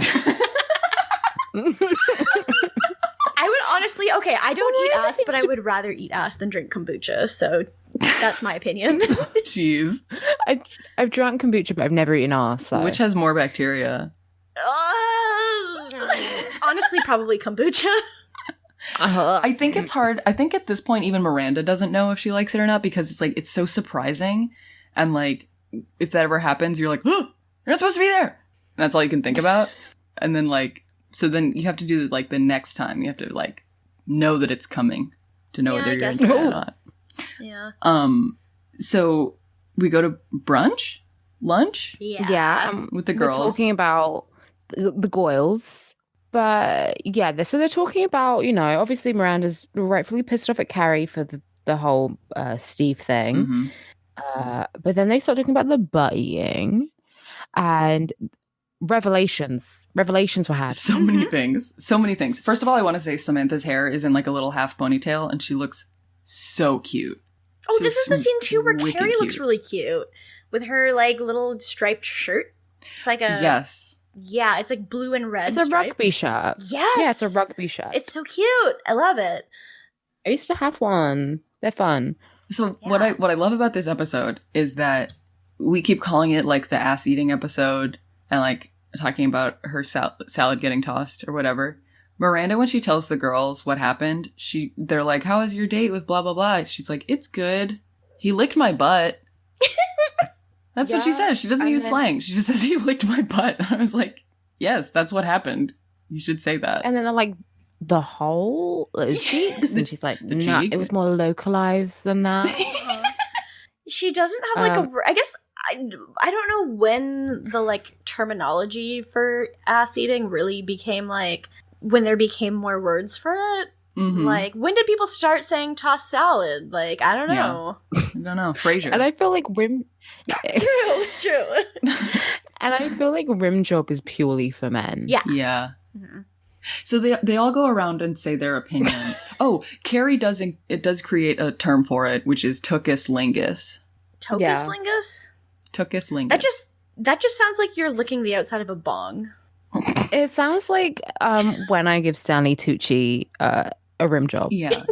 I would honestly, I don't eat ass, but I would rather eat ass than drink kombucha. So that's my opinion. Jeez. I've drunk kombucha, but I've never eaten ass. So. Which has more bacteria? Honestly, probably kombucha. I think it's hard. I think at this point, even Miranda doesn't know if she likes it or not because it's like, it's so surprising. And like, if that ever happens, you're like, oh, you're not supposed to be there. And that's all you can think about. And then like, so then you have to do like the next time. You have to like know that it's coming to know whether you're into it or not. Yeah. So we go to lunch Yeah. with the We're girls. talking about the Goyles. But yeah, so they're talking about, you know, obviously Miranda's rightfully pissed off at Carrie for the whole Steve thing. Mm-hmm. But then they start talking about the butt eating and revelations were had. So many things. First of all, I want to say Samantha's hair is in like a little half ponytail and she looks so cute. Oh, She this is looks the scene too where wicked Carrie looks cute. really cute with her like little striped shirt. It's like a Yes. Yeah, it's like blue and red. It's a striped. rugby shirt. Yes. Yeah, it's a rugby shirt. It's so cute. I love it. I used to have one. They're fun. So what I love about this episode is that we keep calling it like the ass eating episode and like talking about her salad getting tossed or whatever. Miranda, when she tells the girls what happened, they're like, "How was your date with blah blah blah?" She's like, "It's good. He licked my butt." That's what she says. She doesn't use slang. She just says he licked my butt. I was like, "Yes, that's what happened. You should say that." And then they're like, the whole cheeks? And she's like, The no, cheek? it was more localized than that. She doesn't have like I guess I don't know when the like terminology for ass eating really became like when there became more words for it. Mhm. Like when did people start saying toss salad? Like I don't know. I don't know. Frasier. And I feel like True. and I feel like rim job is purely for men. Yeah. Yeah. Mhm. So they all go around and say their opinion. Oh, Carrie does create a term for it, which is tuchus lingus. Tocus Yeah. lingus? Tuchus lingus. That just sounds like you're licking the outside of a bong. It sounds like when I give Stanley Tucci a rim job. Yeah.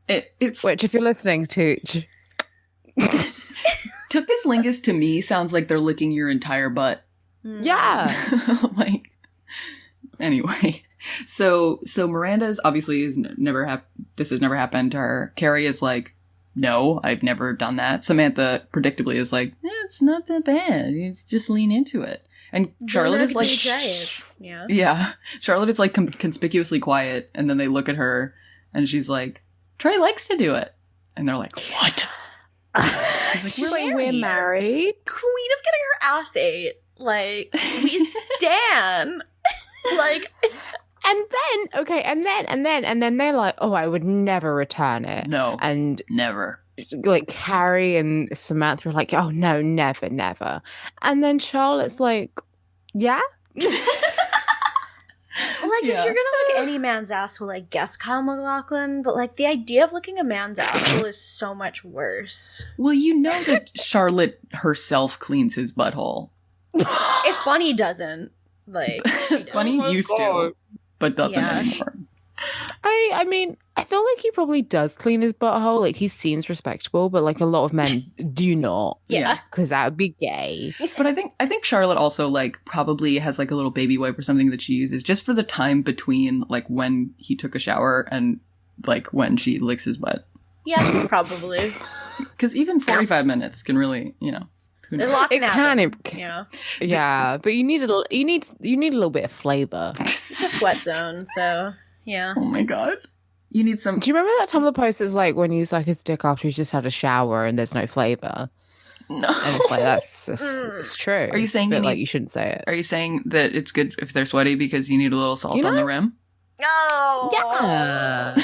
It's Which, if you're listening, Tucci. tuchus lingus to me sounds like they're licking your entire butt. Yeah. Like, anyway, so Miranda's obviously this has never happened to her. Carrie is like, no, I've never done that. Samantha predictably is like, it's not that bad. You just lean into it. And Charlotte is like, try it. Yeah. yeah, Charlotte is like conspicuously quiet, and then they look at her, and she's like, Trey likes to do it, and they're like, what? She's like, we're married. Queen of getting her ass ate. Like, we stan. Like, And then they're like, oh, I would never return it. No, And never. like Carrie and Samantha are like, oh no, never. And then Charlotte's like, yeah. if you're gonna lick any man's asshole, I guess Kyle MacLachlan, but like the idea of licking a man's asshole is so much worse. Well, you know that Charlotte herself cleans his butthole. If Bunny doesn't, like, she does. Bunny used to, but doesn't Yeah. anymore. I mean, I feel like he probably does clean his butthole. Like, he seems respectable, but like a lot of men do not. Yeah. Because that would be gay. But I think Charlotte also like probably has like a little baby wipe or something that she uses just for the time between like when he took a shower and like when she licks his butt. Yeah, probably. Because even 45 minutes can really, who They're knows? locking It out. can. Yeah. Yeah, but you need a little bit of flavor. It's a sweat zone, so Yeah. Oh my god. You need some... Do you remember that Tumblr post is like when you suck his dick after he's just had a shower and there's no flavour? No. And it's like, it's true. Are you saying but, you shouldn't say it? Are you saying that it's good if they're sweaty because you need a little salt on the rim? No. Yeah.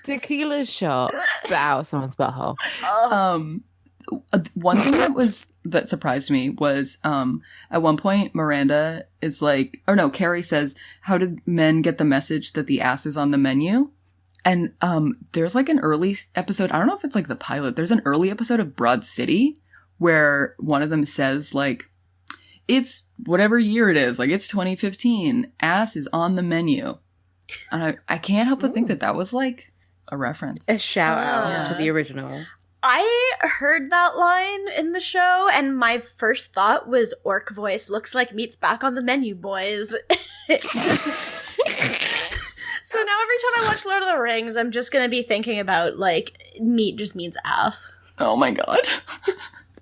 Tequila shot out someone's butthole. One thing that surprised me was at one point Miranda is like, or no, Carrie says, "How did men get the message that the ass is on the menu?" And there's like an early episode, I don't know if it's like the pilot, there's an early episode of Broad City where one of them says like, it's whatever year it is, like it's 2015, ass is on the menu. And I can't help but think that was like a reference. A shout out to the original. I heard that line in the show, and my first thought was orc voice looks like meat's back on the menu, boys. So now every time I watch Lord of the Rings, I'm just going to be thinking about, like, meat just means ass. Oh my god.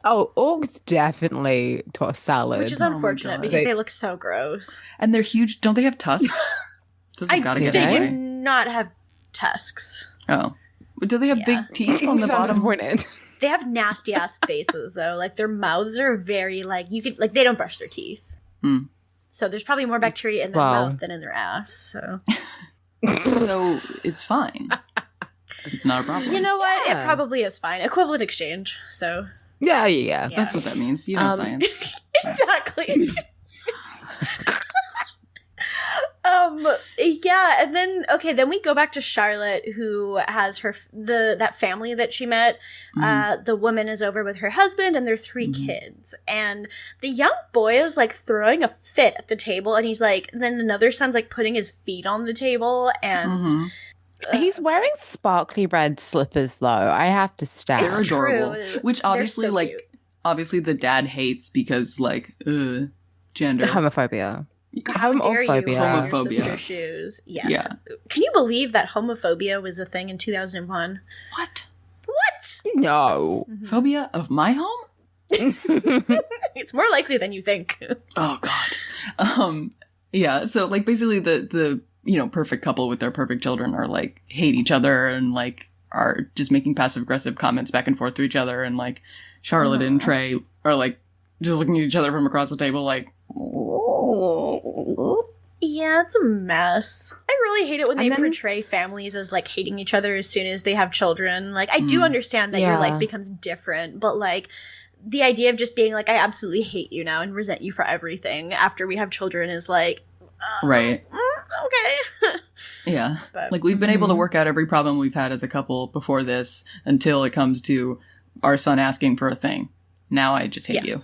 Oh, orcs definitely toss salad. Which is unfortunate because they look so gross. And they're huge. Don't they have tusks? They do not have tusks. Oh. Do they have big teeth on the bottom? Disappointed. They have nasty ass faces though. Like their mouths are very they don't brush their teeth. Hmm. So there's probably more bacteria in their mouth than in their ass. So so it's fine. It's not a problem. You know what? It probably is fine. Equivalent exchange. So yeah. That's what that means. You know science. Exactly. And then we go back to Charlotte, who has that family that she met. The woman is over with her husband and their 3 kids, and the young boy is like throwing a fit at the table, and he's like, then another son's like putting his feet on the table, and he's wearing sparkly red slippers though. I have to stab. They're adorable. True. Which obviously so obviously the dad hates because gender homophobia. How dare you wear your Homophobia. sister's shoes? Yes. Yeah. Can you believe that homophobia was a thing in 2001? What? No. Phobia of my home? It's more likely than you think. Oh god. Yeah, so like basically the perfect couple with their perfect children are like hate each other and like are just making passive aggressive comments back and forth to each other, and like Charlotte and Trey are like just looking at each other from across the table like Yeah, it's a mess. I really hate it when they portray families as like hating each other as soon as they have children. Like I do understand that your life becomes different, but like the idea of just being like, I absolutely hate you now and resent you for everything after we have children is like, right. Okay. Yeah. But, like we've been able to work out every problem we've had as a couple before this until it comes to our son asking for a thing. Now I just hate you.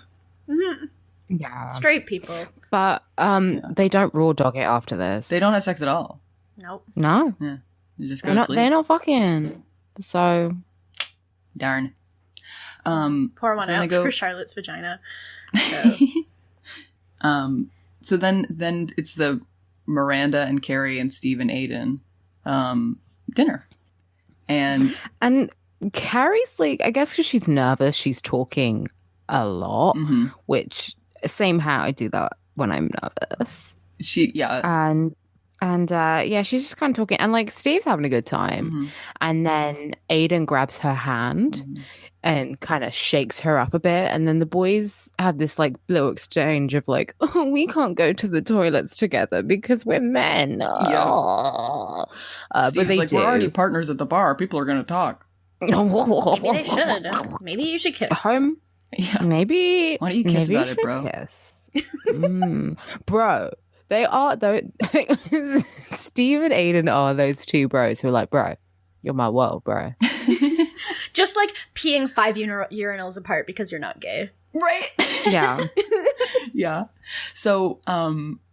Mm-hmm. Yeah. Straight people. But they don't raw dog it after this. They don't have sex at all. Nope. No. Yeah. They just go to sleep. They're not fucking. So darn. Pour one out for Charlotte's vagina. So. So then it's the Miranda and Carrie and Steve and Aidan dinner. And Carrie's like, I guess because she's nervous, she's talking a lot, which same how I do that when I'm nervous. She's just kind of talking, and like Steve's having a good time, and then Aidan grabs her hand and kind of shakes her up a bit, and then the boys have this like little exchange of like, oh, we can't go to the toilets together because we're men. But they like, do. We're already partners at the bar. People are going to talk. Maybe they should. Maybe you should kiss. Home. Yeah. Maybe. Why don't you kiss about it, bro? Kiss. Bro, they are though. Steve and Aidan are those 2 bros who are like, bro, you're my world, bro. Just like peeing 5 urinals apart because you're not gay. Right. Yeah. Yeah. So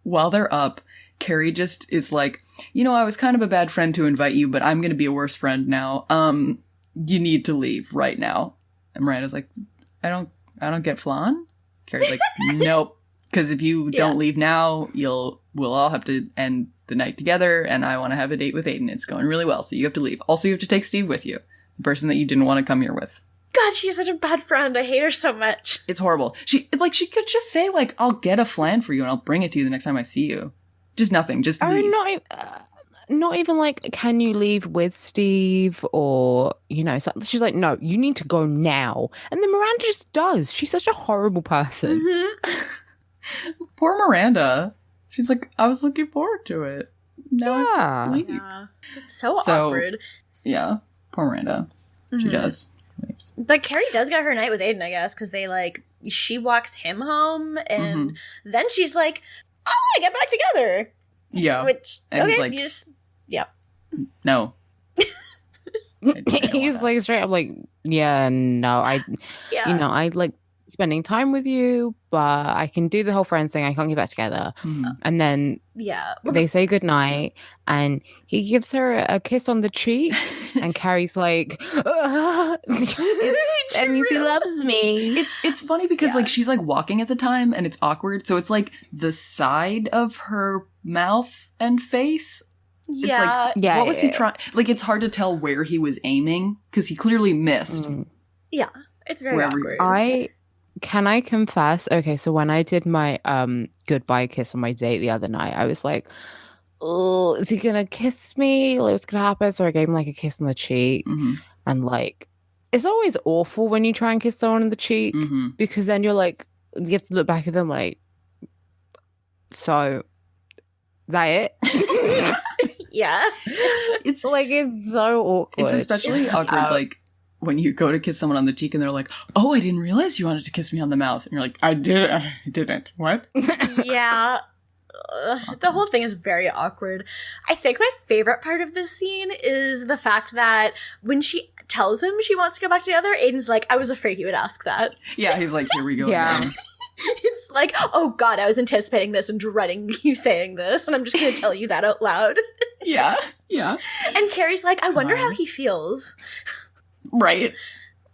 while they're up, Carrie just is like, I was kind of a bad friend to invite you, but I'm going to be a worse friend now. You need to leave right now. And Miranda's like, I don't get flan. Carrie's like, nope. Because if you don't leave now, we'll all have to end the night together, and I want to have a date with Aidan. It's going really well, so you have to leave. Also, you have to take Steve with you, the person that you didn't want to come here with. God, she's such a bad friend. I hate her so much. It's horrible. She could just say, like, I'll get a flan for you and I'll bring it to you the next time I see you. Just nothing. Just leave. Not even like, can you leave with Steve? Or, you know, so she's like, no, you need to go now. And then Miranda just does. She's such a horrible person. Mm-hmm. Poor Miranda. She's like, I was looking forward to it. Now I have to leave. Yeah. It's so awkward. Yeah. Poor Miranda. She does. But Carrie does get her night with Aidan, I guess, because she walks him home, and then she's like, I want to get back together. Yeah. Which, and okay, he's like, you just, yeah. No. He's like straight up like, yeah, no, you know, I like spending time with you, but I can do the whole friends thing. I can't get back together. And then they say goodnight, and he gives her a kiss on the cheek, and Carrie's like, that means he loves me. It's funny because like she's like walking at the time, and it's awkward. So it's like the side of her mouth and face. Yeah. It's like, what was he trying? Like, it's hard to tell where he was aiming because he clearly missed. Yeah, it's very awkward. Can I confess? Okay, so when I did my goodbye kiss on my date the other night, I was like, oh, is he gonna kiss me? Like, what's gonna happen? So I gave him like a kiss on the cheek. And like, it's always awful when you try and kiss someone on the cheek because then you're like, you have to look back at them like, so that it? Yeah. It's like, it's so awkward. It's especially awkward like when you go to kiss someone on the cheek and they're like, oh, I didn't realize you wanted to kiss me on the mouth. And you're like, I didn't. What? Yeah. The whole thing is very awkward. I think my favorite part of this scene is the fact that when she tells him she wants to go back together, Aidan's like, I was afraid you would ask that. Yeah, he's like, here we go. Yeah. It's like, oh God, I was anticipating this and dreading you saying this, and I'm just going to tell you that out loud. Yeah. And Carrie's like, I wonder how he feels. Right.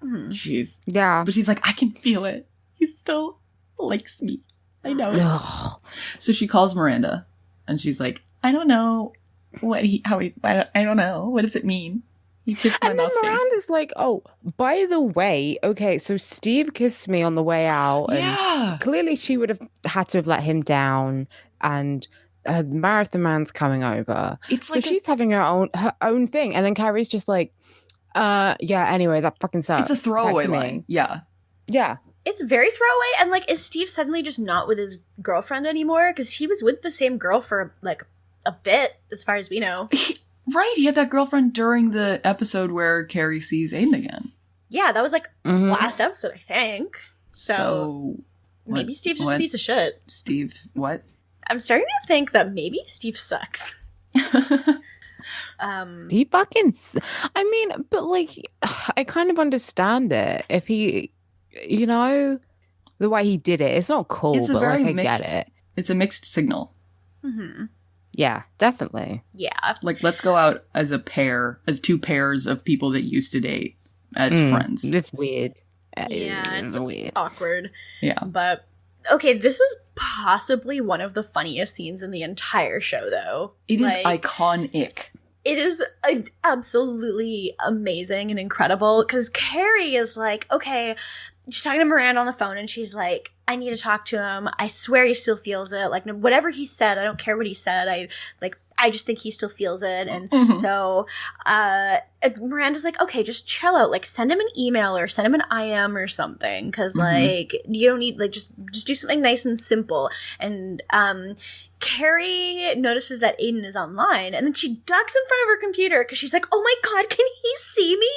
Jeez. Yeah. But she's like, I can feel it. He still likes me. I know. So she calls Miranda, and she's like, I don't know I don't know. What does it mean? He kissed my mouth face. And then Miranda's like, oh, by the way, okay, so Steve kissed me on the way out. And clearly she would have had to have let him down, and Marathon Man's coming over. So she's having her own thing. And then Carrie's just like, yeah, anyway, that fucking sucks. It's a throwaway line. Yeah. Yeah. It's very throwaway, and like, is Steve suddenly just not with his girlfriend anymore? Because he was with the same girl for like a bit, as far as we know. Right, he had that girlfriend during the episode where Carrie sees Aidan again. Yeah, that was like last episode, I think. So maybe Steve's just a piece of shit. Steve, what? I'm starting to think that maybe Steve sucks. He fucking... I mean, but like, I kind of understand it. If he, you know, the way he did it, it's not cool, but like, I get it. It's a mixed signal. Yeah, definitely. Yeah. Like, let's go out as a pair, as two pairs of people that used to date as friends. It's weird. Yeah, it's weird. Awkward. Yeah. But, okay, this is possibly one of the funniest scenes in the entire show, though. It is iconic. It is absolutely amazing and incredible, because Carrie is like, okay, she's talking to Miranda on the phone, and she's like, I need to talk to him. I swear he still feels it. Like, whatever he said, I don't care what he said. I just think he still feels it. And so Miranda's like, okay, just chill out. Like, send him an email or send him an IM or something. Because, like, you don't need, like, just do something nice and simple. And Carrie notices that Aidan is online. And then she ducks in front of her computer because she's like, oh my God, can he see me?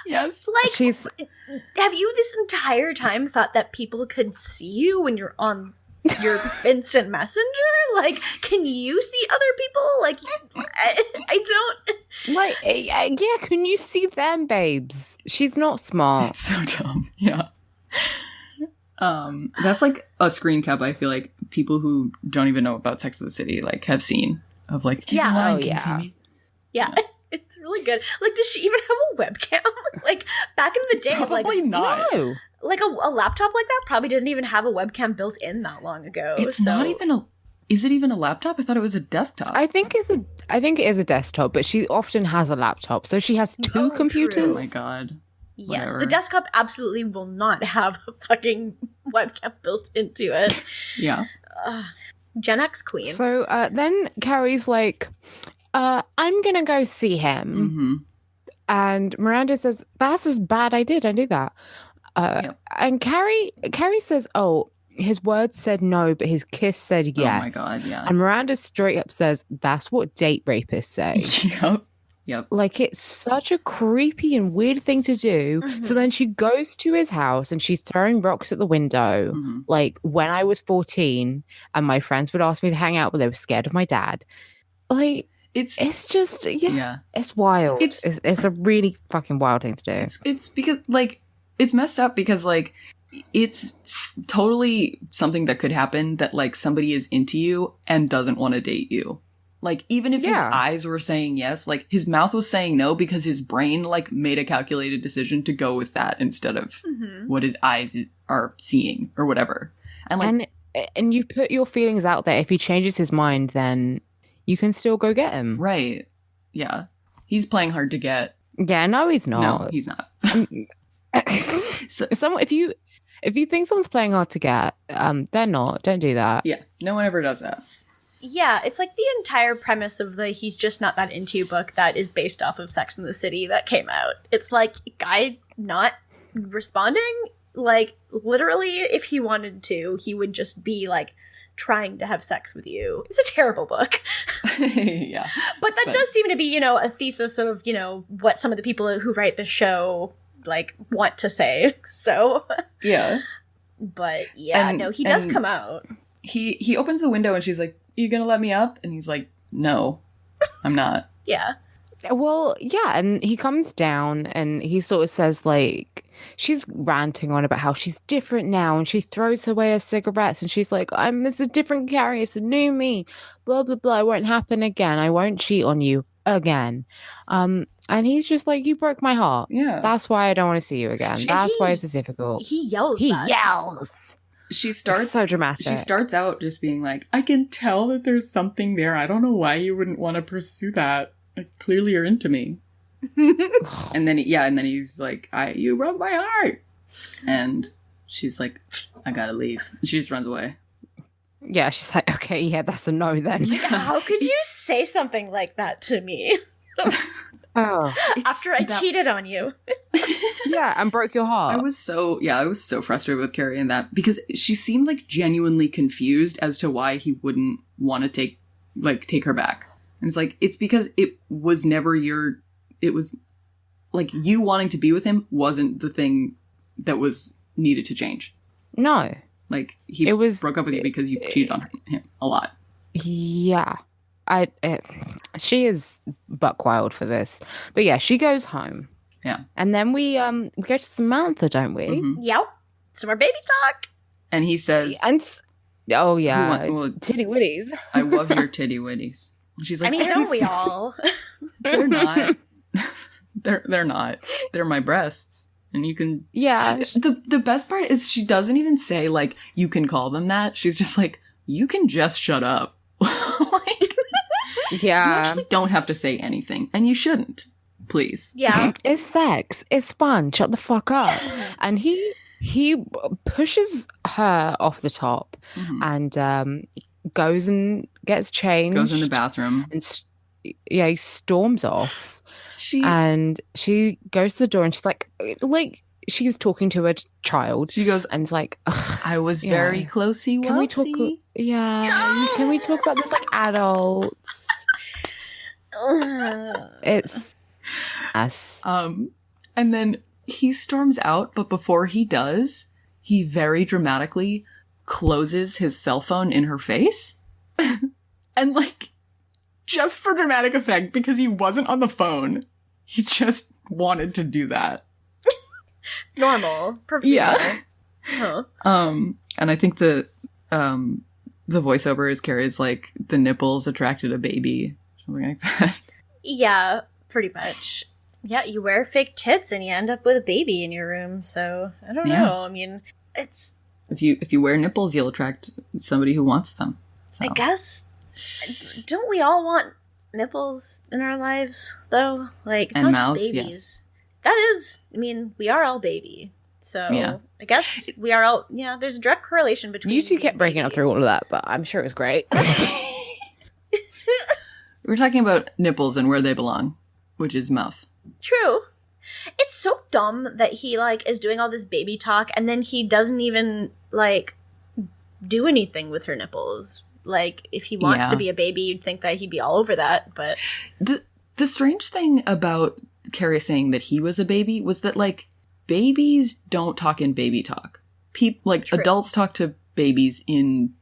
Yes. Like, have you this entire time thought that people could see you when you're on your instant messenger? Like, can you see other people? Like, I don't. Like, yeah, can you see them, babes? She's not smart. It's so dumb. Yeah. That's like a screen cap I feel like people who don't even know about Sex and the City, like, have seen. Of like, yeah. Can you see me? Yeah. It's really good. Like, does she even have a webcam? Like, back in the day, probably like, not. No. Like, a laptop like that probably didn't even have a webcam built in that long ago. It's not even a... Is it even a laptop? I thought it was a desktop. I think it is a desktop, but she often has a laptop, so she has two computers. true. Oh my god. Yes, Whatever. the desktop absolutely will not have a fucking webcam built into it. Yeah. Gen X queen. So then Carrie's like, I'm gonna go see him. Mm-hmm. And Miranda says, that's a bad idea, don't do that. Yep. And Carrie says, oh, his words said no, but his kiss said yes. Oh my god, yeah. And Miranda straight up says, that's what date rapists say. Yep. Like, it's such a creepy and weird thing to do. Mm-hmm. So then she goes to his house and she's throwing rocks at the window. Mm-hmm. Like, when I was 14 and my friends would ask me to hang out, but they were scared of my dad. Like, it's just, it's wild. It's a really fucking wild thing to do. It's because, like, it's messed up because, like, it's totally something that could happen that, like, somebody is into you and doesn't want to date you. Like, even if his eyes were saying yes, like, his mouth was saying no because his brain, like, made a calculated decision to go with that instead of what his eyes are seeing or whatever. And, like, and you put your feelings out there. If he changes his mind, then you can still go get him. Right. Yeah. He's playing hard to get. Yeah, no, he's not. No, he's not. So, if you think someone's playing hard to get, they're not. Don't do that. yeah, no one ever does that. Yeah, it's like the entire premise of the He's Just Not That Into You book that is based off of Sex and the City that came out. It's like, guy not responding. Like, literally, if he wanted to, he would just be, like, trying to have sex with you. It's a terrible book. Yeah. But that does seem to be, you know, a thesis of, you know, what some of the people who write the show, like, want to say. So. Yeah. But, yeah, no, he does come out. He opens the window and she's like, you gonna let me up? And he's like, no, I'm not. Yeah. Well, yeah, and he comes down and he sort of says, like, she's ranting on about how she's different now, and she throws away her cigarettes and she's like, it's a different Carrie, it's a new me, blah, blah, blah, it won't happen again, I won't cheat on you again. And he's just like, you broke my heart. Yeah. That's why I don't want to see you again. That's why it's difficult. He yells. She starts it's so dramatic. She starts out just being like, I can tell that there's something there. I don't know why you wouldn't want to pursue that. Like, clearly you're into me. and then he's like, you broke my heart. And she's like, I gotta leave. And she just runs away. Yeah, she's like, okay, yeah, that's a no then. How could you say something like that to me? After I cheated on you. Yeah, and broke your heart. I was so frustrated with Carrie in that because she seemed like genuinely confused as to why he wouldn't want to take her back. And it's like, it's because it was like you wanting to be with him wasn't the thing that was needed to change. No. Like, he broke up with you because you cheated on him a lot. Yeah. She is buck wild for this. But yeah, she goes home. Yeah. And then we go to Samantha, don't we? Mm-hmm. Yep. Some more baby talk. And he says... Oh, yeah. Well, titty witties. I love your titty witties. She's like, I mean, don't we all? They're not. They're not. They're my breasts. And you can... Yeah. The best part is she doesn't even say, like, you can call them that. She's just like, you can just shut up. Yeah. You actually don't have to say anything. And you shouldn't. Please. Yeah. It's sex. It's fun. Shut the fuck up. And he pushes her off the top and goes and gets changed. Goes in the bathroom. And he storms off. And she goes to the door and she's like she's talking to a child. She goes, and it's like, I was very closey. Can we talk? Yeah. Can we talk about this like adults? It's us. And then he storms out, but before he does, he very dramatically closes his cell phone in her face. And like, just for dramatic effect, because he wasn't on the phone, he just wanted to do that. Normal. Perfect. Yeah. Huh. And I think the voiceover is Carrie's like, the nipples attracted a baby, something like that. Yeah, pretty much. Yeah, you wear fake tits and you end up with a baby in your room, so I don't know. I mean, it's... If you wear nipples, you'll attract somebody who wants them. I guess, don't we all want nipples in our lives, though? Like, it's and not mouths, just babies. yes. That is, I mean, we are all baby. So, Yeah. I guess we are all, there's a direct correlation between... You two kept breaking up through all of that, but I'm sure it was great. We're talking about nipples and where they belong, which is mouth. True. It's so dumb that he, like, is doing all this baby talk, and then he doesn't even, like, do anything with her nipples. Like, if he wants to be a baby, you'd think that he'd be all over that, but... The strange thing about Carrie saying that he was a baby was that, like, babies don't talk in baby talk. True. Adults talk to babies in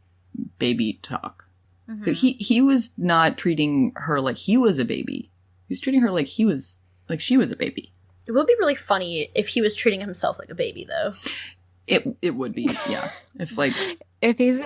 baby talk. Mm-hmm. So he was not treating her like he was a baby. He was treating her like she was a baby. It would be really funny if he was treating himself like a baby, though. It would be, yeah. If he's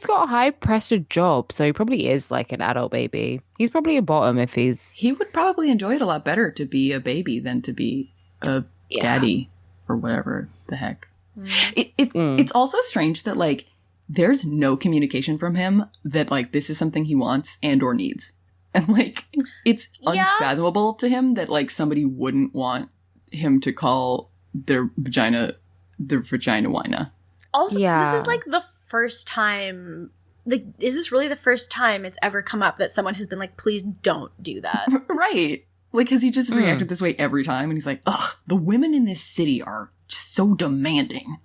got a high-pressured job, so he probably is like an adult baby. He's probably a bottom if he's... He would probably enjoy it a lot better to be a baby than to be a daddy or whatever the heck. It's also strange that, like, there's no communication from him that, like, this is something he wants and or needs. And, like, it's unfathomable to him that, like, somebody wouldn't want him to call their vagina whina. Also, this is, like, the first time... Like, is this really the first time it's ever come up that someone has been like, please don't do that? Right. Like, has he just reacted this way every time? And he's like, ugh, the women in this city are just so demanding.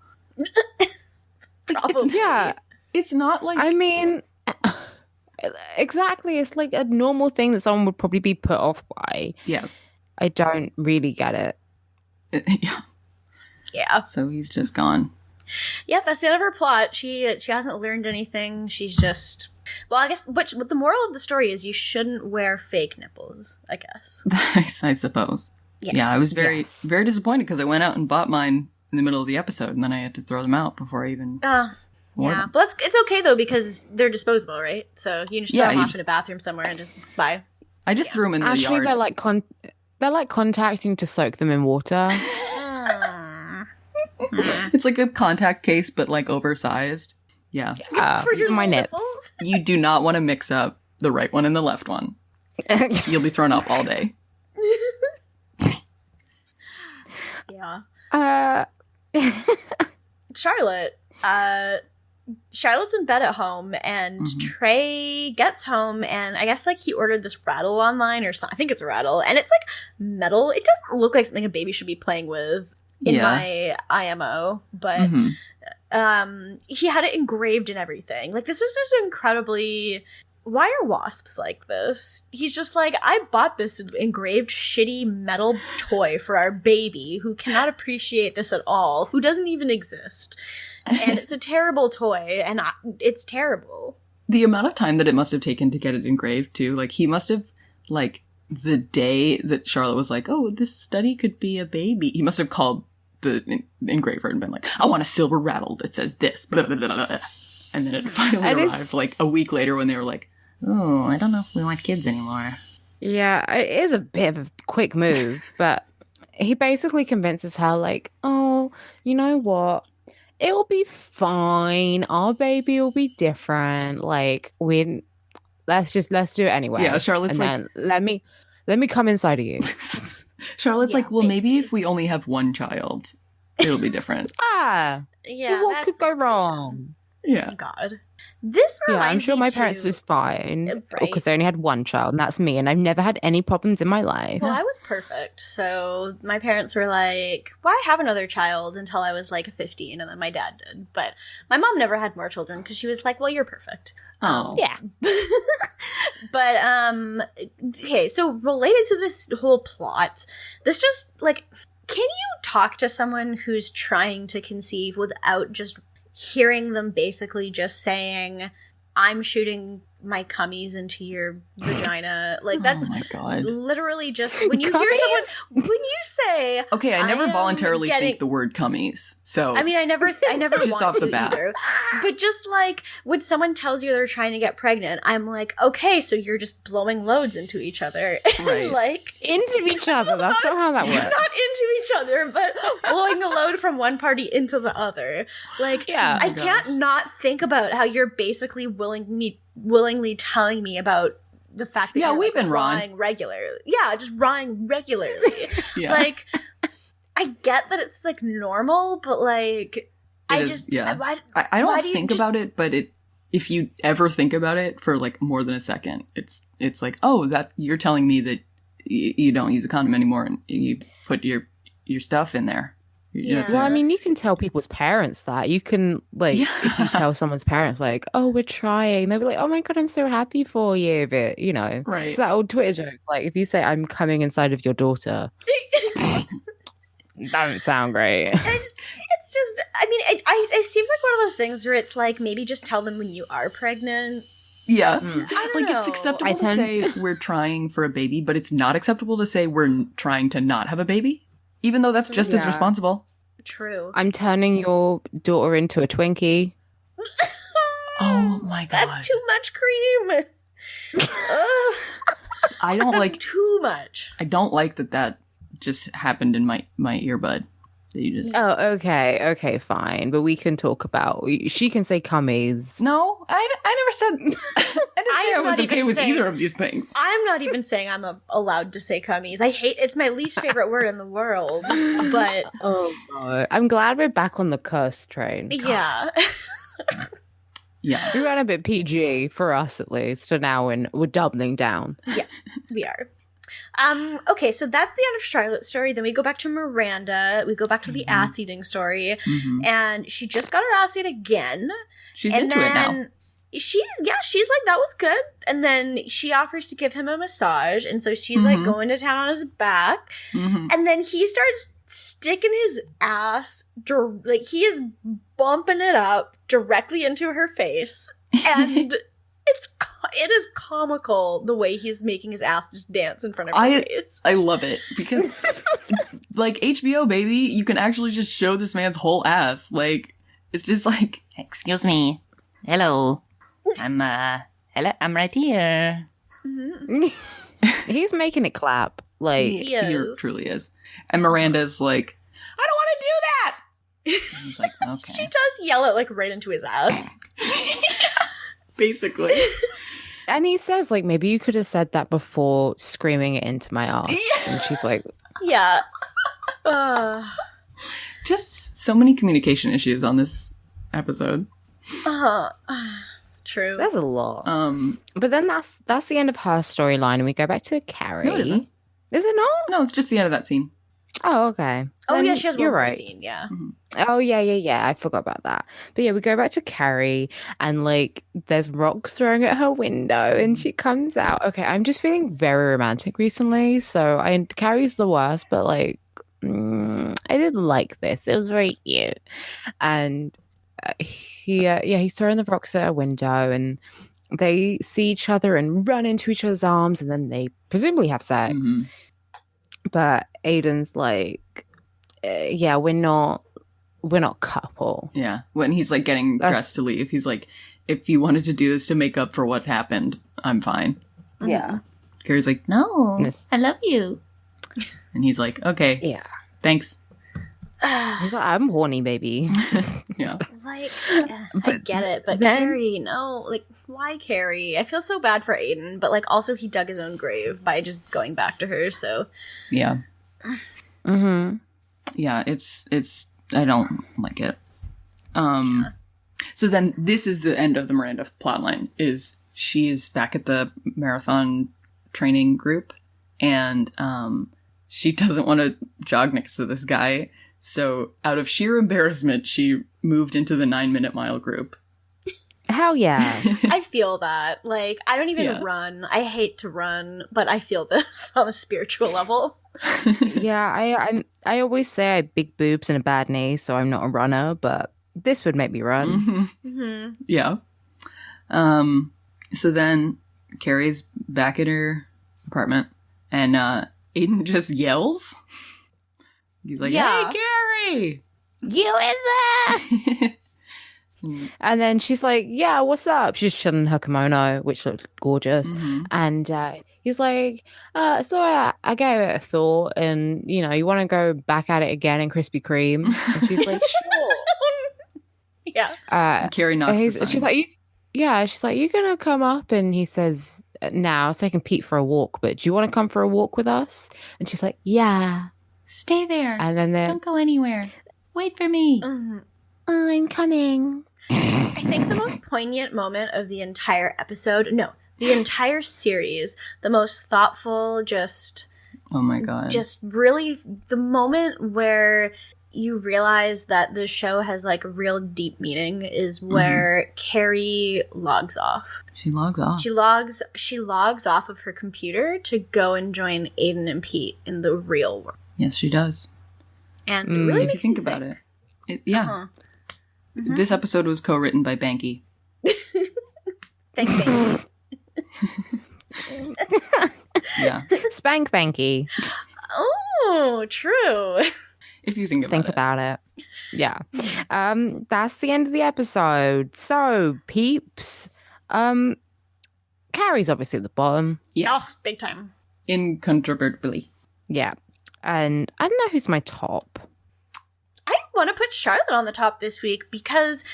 Probably. It's not like... I mean, exactly. It's like a normal thing that someone would probably be put off by. Yes. I don't really get it. Yeah. So he's just gone. Yeah, that's the end of her plot. She hasn't learned anything. She's just... Well, I guess what the moral of the story is you shouldn't wear fake nipples, I guess. I suppose. Yes. Yeah, I was very disappointed because I went out and bought mine in the middle of the episode and then I had to throw them out before I even wore them. But it's okay, though, because they're disposable, right? So you can just throw them off in a bathroom somewhere and just bye. I just threw them in the Actually, yard. they're like contacting to soak them in water. It's like a contact case, but like oversized. Yeah. For your my little nips. nipples? You do not want to mix up the right one and the left one. You'll be thrown up all day. Yeah. Charlotte. Charlotte's in bed at home, and Trey gets home, and I guess, like, he ordered this rattle online, or something. I think it's a rattle, and it's, like, metal. It doesn't look like something a baby should be playing with in my IMO, but he had it engraved and everything. Like, this is just incredibly... Why are wasps like this? He's just like, I bought this engraved shitty metal toy for our baby who cannot appreciate this at all, who doesn't even exist. And it's a terrible toy, and it's terrible. The amount of time that it must have taken to get it engraved, too. Like, he must have, like, the day that Charlotte was like, oh, this study could be a baby, he must have called the engraver and been like, I want a silver rattle that says this, blah, blah, blah, blah. And then it finally arrived, like, a week later when they were like, oh, I don't know if we want kids anymore. Yeah, it is a bit of a quick move, but he basically convinces her, like, oh, you know what? It'll be fine. Our baby will be different. Like, let's do it anyway. Yeah, Charlotte's and then let me come inside of you. Charlotte's like, well, maybe if we only have one child, it'll be different. Yeah, what could go wrong? Yeah. Oh, God. This reminds I'm sure me my parents was fine because they only had one child, and that's me, and I've never had any problems in my life. Well, I was perfect. So my parents were like, why have another child until I was like 15, and then my dad did. But my mom never had more children because she was like, well, you're perfect. Oh. Yeah. But, okay, so related to this whole plot, this just, like, can you talk to someone who's trying to conceive without just hearing them basically just saying, I'm shooting my cummies into your vagina. Like, that's oh my God. literally just when you hear someone, when you say, okay, I never voluntarily getting... think the word cummies. So I mean, I never just want off to the bat. either. But just like when someone tells you they're trying to get pregnant, I'm like, okay, so you're just blowing loads into each other. Right. Like Into each other. That's not how that works. not into each other, but blowing a load from one party into the other. Like, Yeah. I can't not think about how you're basically willingly telling me about the fact that you're we've been rawing regularly. Yeah, just rawing regularly. Yeah. Like, I get that it's like normal, but like, I don't think about it, but if you ever think about it for like more than a second, it's like, oh, that you're telling me that you don't use a condom anymore and you put your stuff in there. Yeah. Well, I mean, you can tell people's parents that. You can, like, if you tell someone's parents, like, oh, we're trying, they'll be like, oh my God, I'm so happy for you. But, you know, right. It's that old Twitter joke. Like, if you say, I'm coming inside of your daughter, doesn't sound great. It's just, I mean, it seems like one of those things where it's like, maybe just tell them when you are pregnant. Yeah. I don't like, know. it's acceptable to say we're trying for a baby, but it's not acceptable to say we're trying to not have a baby. Even though that's just as responsible. True. I'm turning your daughter into a Twinkie. Oh my God. That's too much cream. I don't That's too much. I don't like that just happened in my earbud. That you just... Oh, okay, fine. But we can talk about. She can say cummies. No, I never said. I didn't say I was okay with either of these things. I'm not even saying I'm allowed to say cummies. It's my least favorite word in the world. But oh God, I'm glad we're back on the curse train. Yeah. Yeah, we ran a bit PG for us at least, and now we're doubling down. Yeah, we are. Okay, so that's the end of Charlotte's story. Then we go back to Miranda. We go back to the ass eating story, and she just got her ass eaten again. She's into it now. She's like, that was good. And then she offers to give him a massage, and so she's like going to town on his back, and then he starts sticking his ass like he is bumping it up directly into her face, and it is comical the way he's making his ass just dance in front of her face. I love it because, like, HBO, baby, you can actually just show this man's whole ass. Like, it's just like, excuse me, hello, I'm right here. He's making it clap. Like, he truly is. And Miranda's like, I don't want to do that. And he's like, okay. She does yell it like right into his ass. Basically. And he says, like, maybe you could have said that before screaming it into my ass. Yeah. And she's like, yeah. Just so many communication issues on this episode. True. There's a lot. But then that's the end of her storyline, and we go back to Carrie. No, it isn't. Is it not? No, it's just the end of that scene. Oh, okay. Oh, Then yeah, she has one you're more right. scene, yeah. Oh, yeah. I forgot about that. But yeah, we go back to Carrie, and like there's rocks thrown at her window, and she comes out. Okay, I'm just feeling very romantic recently, so Carrie's the worst, but like I did like this. It was very cute, and he's throwing the rocks at her window, and they see each other and run into each other's arms, and then they presumably have sex. But Aidan's like, we're not couple. Yeah. When he's like getting dressed to leave, he's like, if you wanted to do this to make up for what's happened, I'm fine. Yeah. Carrie's like, no, I love you. And he's like, okay. Yeah. Thanks. He's like, I'm horny, baby. Yeah. Like, I get it, but then, Carrie, no, like, why Carrie? I feel so bad for Aidan, but like, also he dug his own grave by just going back to her, so. Yeah. Yeah, it's, I don't like it. So then this is the end of the Miranda plotline, is she's back at the marathon training group, and she doesn't want to jog next to this guy. So out of sheer embarrassment, she moved into the 9-minute mile group. Hell yeah. I feel that. Like, I don't even run. I hate to run, but I feel this on a spiritual level. Yeah, I always say I have big boobs and a bad knee, so I'm not a runner, but this would make me run. Yeah. So then Carrie's back at her apartment, and Aidan just yells. He's like, Yeah. "Hey, Carrie! You in there?" And then she's like, "Yeah, what's up?" She's chilling in her kimono, which looked gorgeous. Mm-hmm. And he's like, "So I gave it a thought, and you want to go back at it again in Krispy Kreme?" And she's like, "Sure." Yeah. Carrie knocks the sign. She's like, she's like, "You gonna come up?" And he says, "Now I was taking Pete for a walk, but do you want to come for a walk with us?" And she's like, "Yeah." Stay there. And then Don't go anywhere. Wait for me. I'm coming. I think the most poignant moment of the entire episode, no, the entire series, the most thoughtful, Oh my god. just really the moment where you realize that the show has like real deep meaning is where Carrie logs off. She logs off. She logs off of her computer to go and join Aidan and Pete in the real world. Yes, she does. And it really If makes you think about it. Yeah. Uh-huh. This episode was co-written by Banky. Thank you. Yeah. Spank Banky. Oh, true. If you think about it. Yeah. That's the end of the episode. So, peeps, Carrie's obviously at the bottom. Yes. Oh, big time. Incontrovertibly. Yeah. And I don't know who's my top. I want to put Charlotte on the top this week because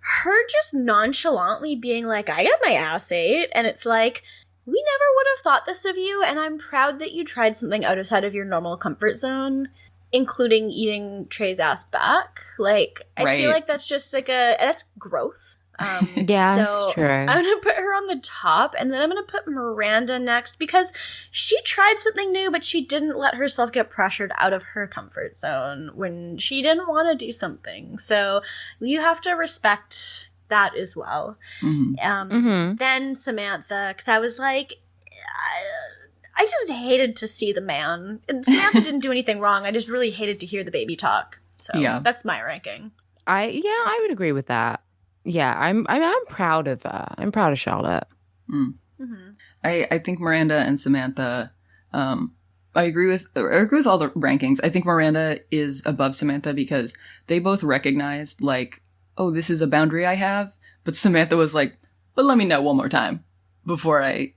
her just nonchalantly being like, I got my ass ate, and it's like, we never would have thought this of you, and I'm proud that you tried something outside of your normal comfort zone, including eating Trey's ass back. Like, I feel like that's just like that's growth. Yeah, that's so true. I'm going to put her on the top, and then I'm going to put Miranda next because she tried something new, but she didn't let herself get pressured out of her comfort zone when she didn't want to do something. So you have to respect that as well. Then Samantha, because I was like, I just hated to see the man. And Samantha didn't do anything wrong. I just really hated to hear the baby talk. So that's my ranking. I would agree with that. Yeah, I'm proud of I'm proud of Charlotte. I think Miranda and Samantha, I agree with all the rankings. I think Miranda is above Samantha because they both recognized like, oh, this is a boundary I have. But Samantha was like, but let me know one more time before I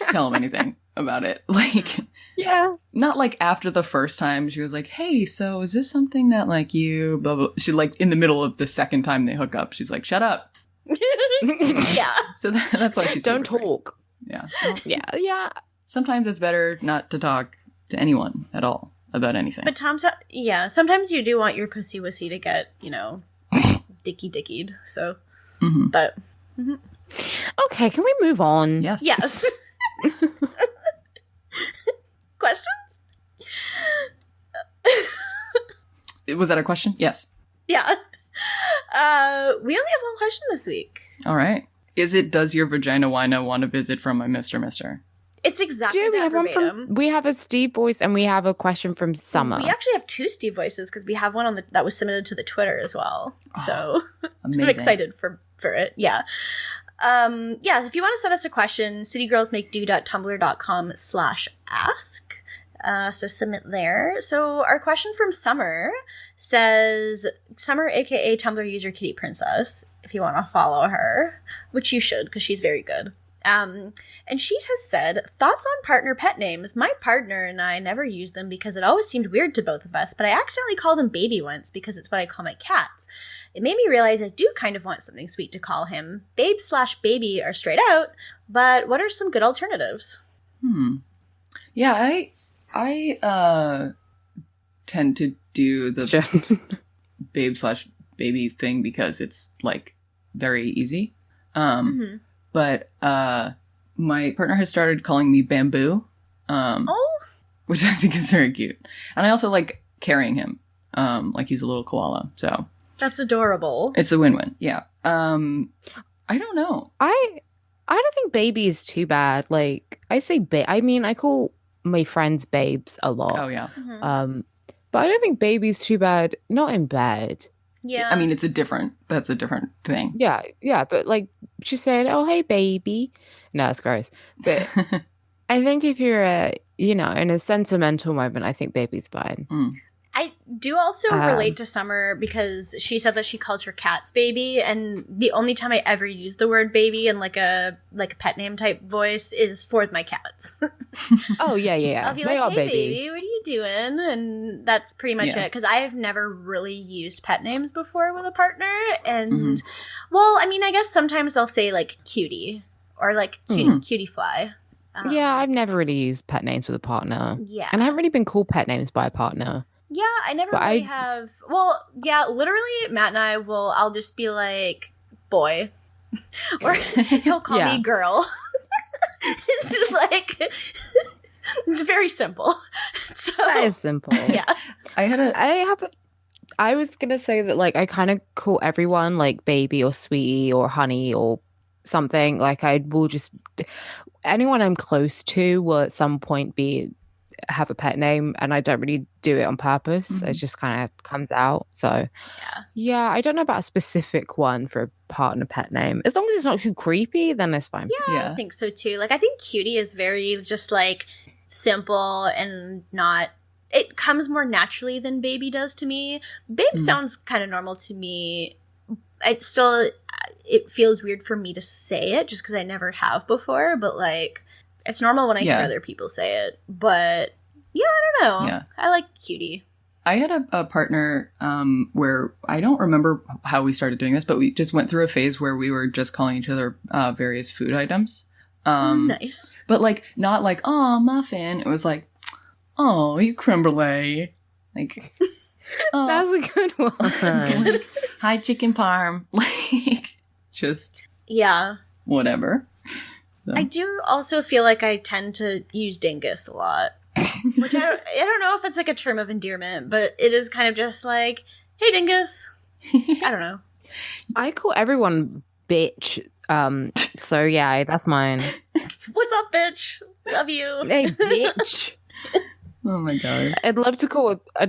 tell him anything about it. Like, Yeah. Not like after the first time she was like, hey, so is this something that like you, blah, blah. She like in the middle of the second time they hook up, she's like, shut up. Yeah. So that's why she's Don't talk. Yeah. Yeah. Sometimes it's better not to talk to anyone at all about anything. But sometimes you do want your pussy wussy to get, dicky-dickied. So, but. Okay, can we move on? Yes. Yes. Questions? Was that a question? Yes. Yeah. We only have one question this week. All right. Is it, does your vagina wino want a visit from my Mr. It's exactly Do we that have one verbatim. we have a Steve voice and we have a question from Summer. We actually have two Steve voices because we have one that was submitted to the Twitter as well. So Amazing. I'm excited for it. Yeah. If you want to send us a question, citygirlsmakedo.tumblr.com/ask. So submit there. So our question from Summer says, Summer, aka Tumblr user Kitty Princess, if you want to follow her, which you should because she's very good. And she has said, thoughts on partner pet names. My partner and I never used them because it always seemed weird to both of us, but I accidentally called him Baby once because it's what I call my cats. It made me realize I do kind of want something sweet to call him. Babe/baby are straight out, but what are some good alternatives? Yeah, I tend to do the babe/baby thing because it's like very easy. But my partner has started calling me Bamboo, which I think is very cute. And I also like carrying him, like he's a little koala. So That's adorable. it's a win-win. Yeah. I don't know. I don't think baby is too bad. Like I say I call my friends babes a lot. Oh yeah. But I don't think baby's too bad. Not in bed. Yeah. I mean, that's a different thing. Yeah, but like she's saying, "Oh, hey, baby." No, it's gross. But I think if you're in a sentimental moment, I think baby's fine. I do also relate to Summer because she said that she calls her cats baby, and the only time I ever use the word baby in like a pet name type voice is for my cats. Oh yeah. I'll be They like, are "Hey, baby. baby, what are you doing?" And that's pretty much it, because I have never really used pet names before with a partner. And well, I mean, I guess sometimes I'll say like cutie or like cutie fly. Yeah, I've never really used pet names with a partner. Yeah, And I haven't really been called pet names by a partner. yeah, I never really have. Well, yeah, literally, Matt and I'll just be like, boy. Or he'll call me girl. It's like, it's very simple. So, That is simple. yeah. I was going to say that, like, I kind of call everyone, like, baby or sweetie or honey or something. Like, anyone I'm close to will at some point have a pet name, and I don't really do it on purpose. It just kind of comes out. So yeah, I don't know about a specific one for a partner pet name. As long as it's not too creepy, then it's fine. Yeah, I think so too. Like, I think cutie is very just like simple and not, it comes more naturally than baby does to me. Babe sounds kind of normal to me. It feels weird for me to say it just because I never have before, but like, it's normal when I hear other people say it. But yeah, I don't know. Yeah. I like cutie. I had a partner where I don't remember how we started doing this, but we just went through a phase where we were just calling each other various food items. Nice. But like, not like, "Oh, muffin." It was like, "Oh, you creme brulee." Like, oh, That's a good one. like, "Hi, chicken parm." Like, just whatever. So. I do also feel like I tend to use dingus a lot. Which I don't know if it's like a term of endearment, but it is kind of just like, "Hey, dingus." I don't know. I call everyone bitch. So yeah, that's mine. What's up, bitch? Love you. Hey, bitch. Oh my god. I'd love to call a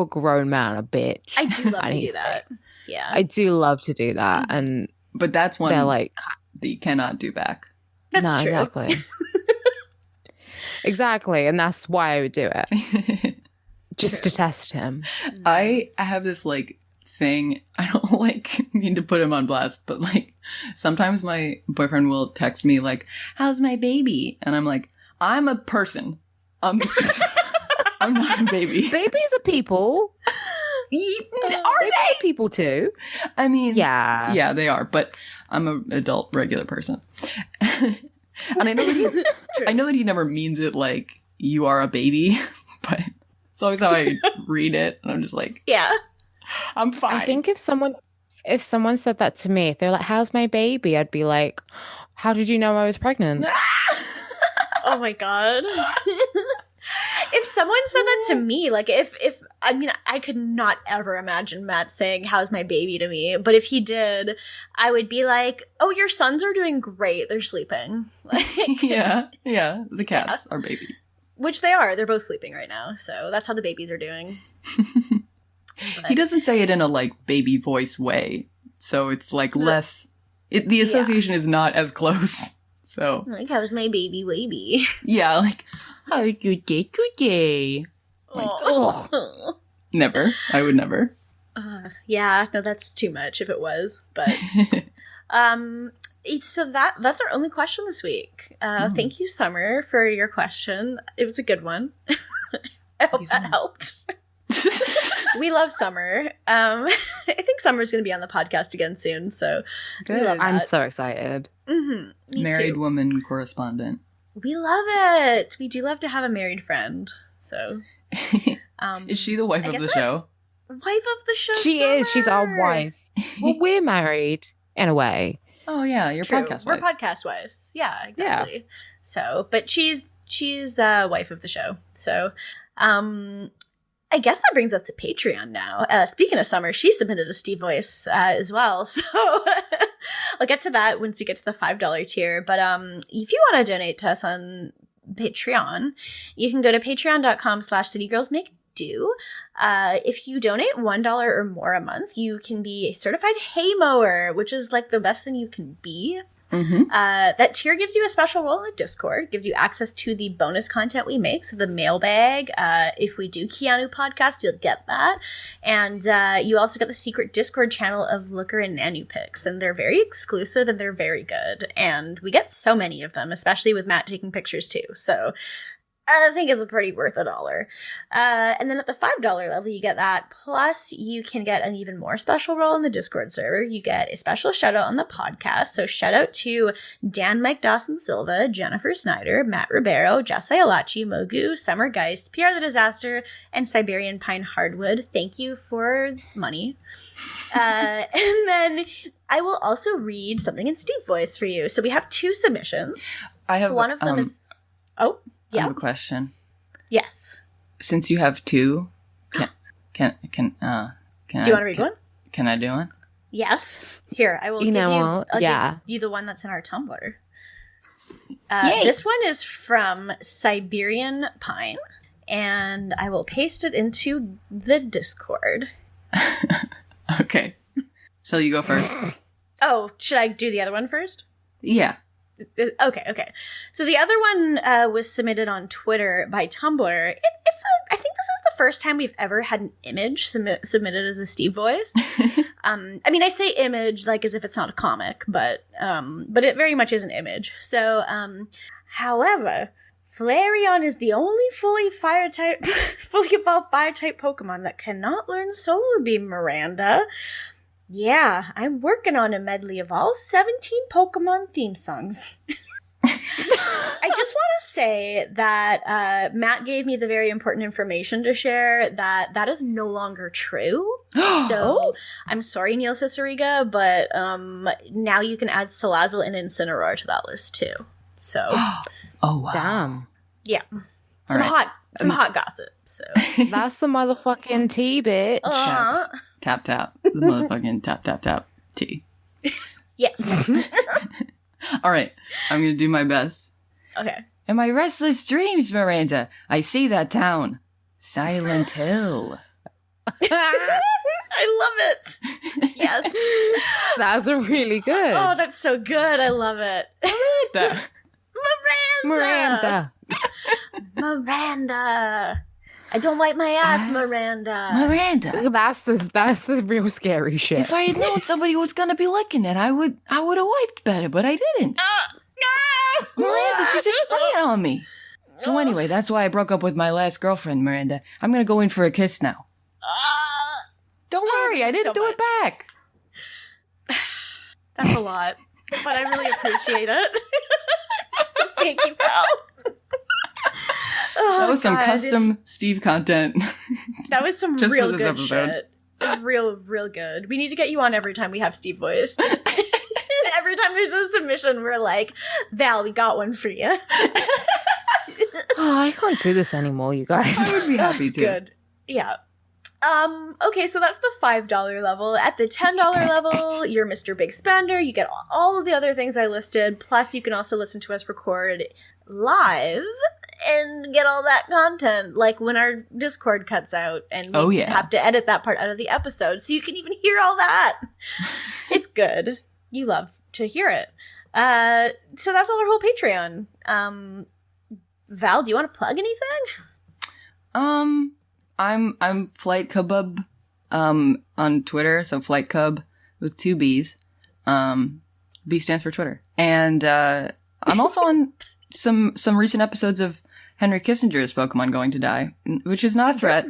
grown man a bitch. I do love to do that. Yeah. I do love to do that. But that's one they're like that you cannot do back. That's true. Exactly. Exactly, and that's why I would do it. Just to test him. I have this like thing, I don't like mean to put him on blast, but like sometimes my boyfriend will text me like, "How's my baby?" And I'm like, "I'm a person. I'm not a baby." Babies are people. Are they people too? I mean, yeah, they are, but I'm an adult regular person. And I know that he never means it like you are a baby, but it's always how I read it, and I'm just like, yeah, I'm fine. I think if someone said that to me, if they're like, "How's my baby?" I'd be like, "How did you know I was pregnant?" Oh my god. If someone said that to me, like if I mean, I could not ever imagine Matt saying, "How's my baby?" to me, but if he did, I would be like, "Oh, your sons are doing great. They're sleeping." Like, yeah, the cats are baby. Which they are. They're both sleeping right now, so that's how the babies are doing. He doesn't say it in a like baby voice way, so it's like less. The association is not as close. So like, "How's my baby? Yeah, like, "How good day?" Like, oh. Never. I would never. Yeah, no, that's too much if it was. But so that's our only question this week. Thank you, Summer, for your question. It was a good one. I hope that helped. We love Summer. I think Summer's going to be on the podcast again soon, so we love that. I'm so excited. Mm-hmm. Married too. woman correspondent. We love it. We do love to have a married friend. So, is she the wife of the show? Wife of the show. She Summer. is. She's our wife. Well, we're married in a way. Oh yeah, you're podcast wives. We're podcast wives. Yeah, exactly. Yeah. So, but she's wife of the show. So, I guess that brings us to Patreon now. Speaking of Summer, she submitted a Steve voice as well. So I'll get to that once we get to the $5 tier. But if you want to donate to us on Patreon, you can go to patreon.com/citygirlsmake2 do. If you donate $1 or more a month, you can be a certified hay mower, which is like the best thing you can be. That tier gives you a special role in the Discord, gives you access to the bonus content we make, so the mailbag. If we do Keanu podcast, you'll get that. And you also get the secret Discord channel of Looker and Nanu pics, and they're very exclusive and they're very good. And we get so many of them, especially with Matt taking pictures too. So I think it's pretty worth $1. And then at the $5 level, you get that. Plus, you can get an even more special role in the Discord server. You get a special shout out on the podcast. So shout out to Dan Mike Dawson Silva, Jennifer Snyder, Matt Ribeiro, Jesse Alachi, Mogu, Summer Geist, PR the Disaster, and Siberian Pine Hardwood. Thank you for money. And then I will also read something in Steve voice for you. So we have 2 submissions. I have one of them is. Oh. I have a question. Yes. Since you have 2, can do you want to read one? Can I do one? Yes. Here, I will give you the one that's in our Tumblr. This one is from Siberian Pine, and I will paste it into the Discord. Okay. Shall you go first? Oh, should I do the other one first? Yeah. Okay. So the other one was submitted on Twitter by Tumblr. I think this is the first time we've ever had an image submitted as a Steve voice. I mean, I say image like as if it's not a comic, but it very much is an image. So, however, Flareon is the only fully evolved fire type Pokemon that cannot learn Solar Beam, Miranda. Yeah, I'm working on a medley of all 17 Pokemon theme songs. I just want to say that Matt gave me the very important information to share that is no longer true. So I'm sorry, Neil Ciceriga, but now you can add Salazzle and Incineroar to that list too. So, oh wow, damn, yeah, some hot gossip. So that's the motherfucking tea, bitch. Tap tap, the motherfucking tap tea. Yes. All right, I'm gonna do my best. Okay. In my restless dreams, Miranda, I see that town, Silent Hill. I love it. Yes. That's really good. Oh, that's so good. I love it. Miranda. I don't wipe my ass, Miranda. Miranda. That's the real scary shit. If I had known somebody was gonna be licking it, I would have wiped better, but I didn't. Miranda, she just sprung it on me. So anyway, that's why I broke up with my last girlfriend, Miranda. I'm gonna go in for a kiss now. Don't worry, I didn't do it back. That's a lot, but I really appreciate it. So thank you, Val. That was some custom Steve content. That was some real good shit. Real good. We need to get you on every time we have Steve voice. Every time there's a submission, we're like, Val, we got one for you. I can't do this anymore, you guys. I would be happy That's to. Good. Yeah. Okay, so that's the $5 level. At the $10 level, you're Mr. Big Spender. You get all of the other things I listed. Plus, you can also listen to us record live and get all that content, like when our Discord cuts out and we have to edit that part out of the episode, so you can even hear all that. It's good. You love to hear it. So that's all our whole Patreon. Val, do you want to plug anything? I'm flightcub on Twitter, so flightcub with 2 B's. B stands for Twitter. And I'm also on some recent episodes of Henry Kissinger's Pokemon Going to Die, which is not a threat.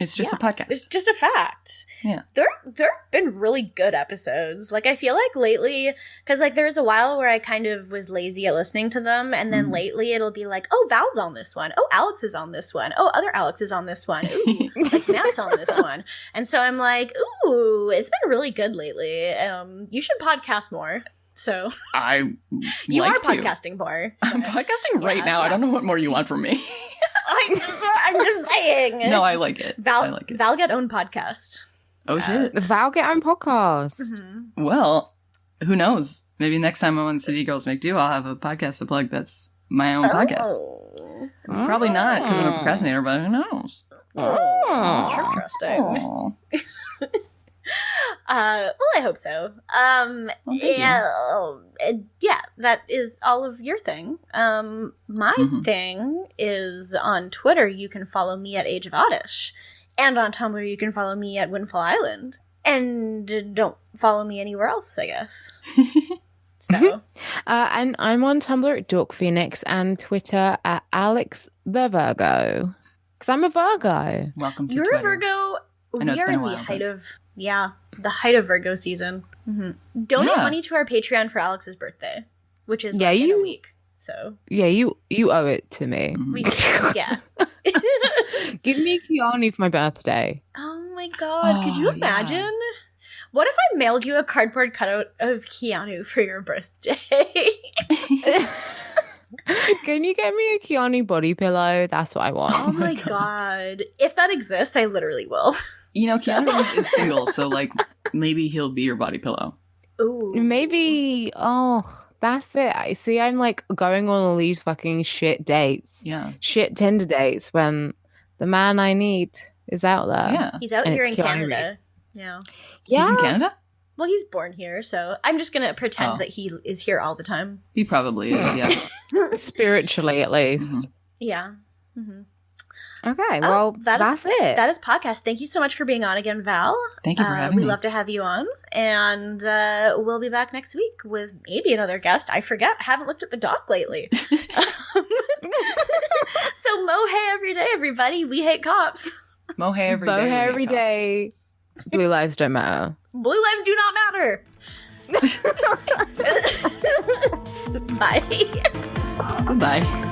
It's just a podcast. It's just a fact. Yeah. There have been really good episodes. Like, I feel like lately, because, like, there was a while where I kind of was lazy at listening to them, and then lately it'll be like, oh, Val's on this one. Oh, Alex is on this one. Oh, other Alex is on this one. Ooh, like, Matt's on this one. And so I'm like, ooh, it's been really good lately. You should podcast more. So you are podcasting more. I'm podcasting right now. I don't know what more you want from me. I'm just saying. No, I like it. Val get own podcast. Oh shit. Val get own podcast. Mm-hmm. Well, who knows? Maybe next time I'm on City Girls Make Do, I'll have a podcast to plug that's my own podcast. Probably not, because I'm a procrastinator, but who knows? Oh, interesting. Aw. Well, I hope so. Thank you. Yeah, that is all of your thing. My thing is on Twitter. You can follow me at Age of Oddish, and on Tumblr you can follow me at Windfall Island. And don't follow me anywhere else, I guess. So, And I'm on Tumblr at Dork Phoenix and Twitter at Alex the Virgo. Because I'm a Virgo. Welcome to you're Twitter. a Virgo. I know We it's are been a in the while, height but- of the height of Virgo season. Donate Yeah. money to our Patreon for Alex's birthday, which is Yeah, like in a you- week. So Yeah, you owe it to me. we yeah. Give me Keanu for my birthday. Oh my god, could you Oh, yeah. imagine? What if I mailed you a cardboard cutout of Keanu for your birthday? Can you get me a Keanu body pillow? That's what I want. Oh my god. If that exists, I literally will. You know, So- Keanu Reeves is single, so like maybe he'll be your body pillow. Ooh. Maybe, that's it. I see I'm like going on all these fucking shit dates. Yeah. Shit Tinder dates when the man I need is out there. Yeah. He's out And here in it's Keanu Canada. Yeah. Yeah. He's in Canada? Well, he's born here, so I'm just gonna pretend Oh. that he is here all the time. He probably is, yeah. Spiritually, at least. Yeah. Mm-hmm. Okay, well, that's it. That is podcast. Thank you so much for being on again, Val. Thank you for having we me. love to have you on, and we'll be back next week with maybe another guest. I forget. I haven't looked at the doc lately. So mohe every day, everybody. We hate cops. Mohe every day. Bow we hair hate every cops. day. Blue lives don't matter. Blue lives do not matter. Bye. Goodbye.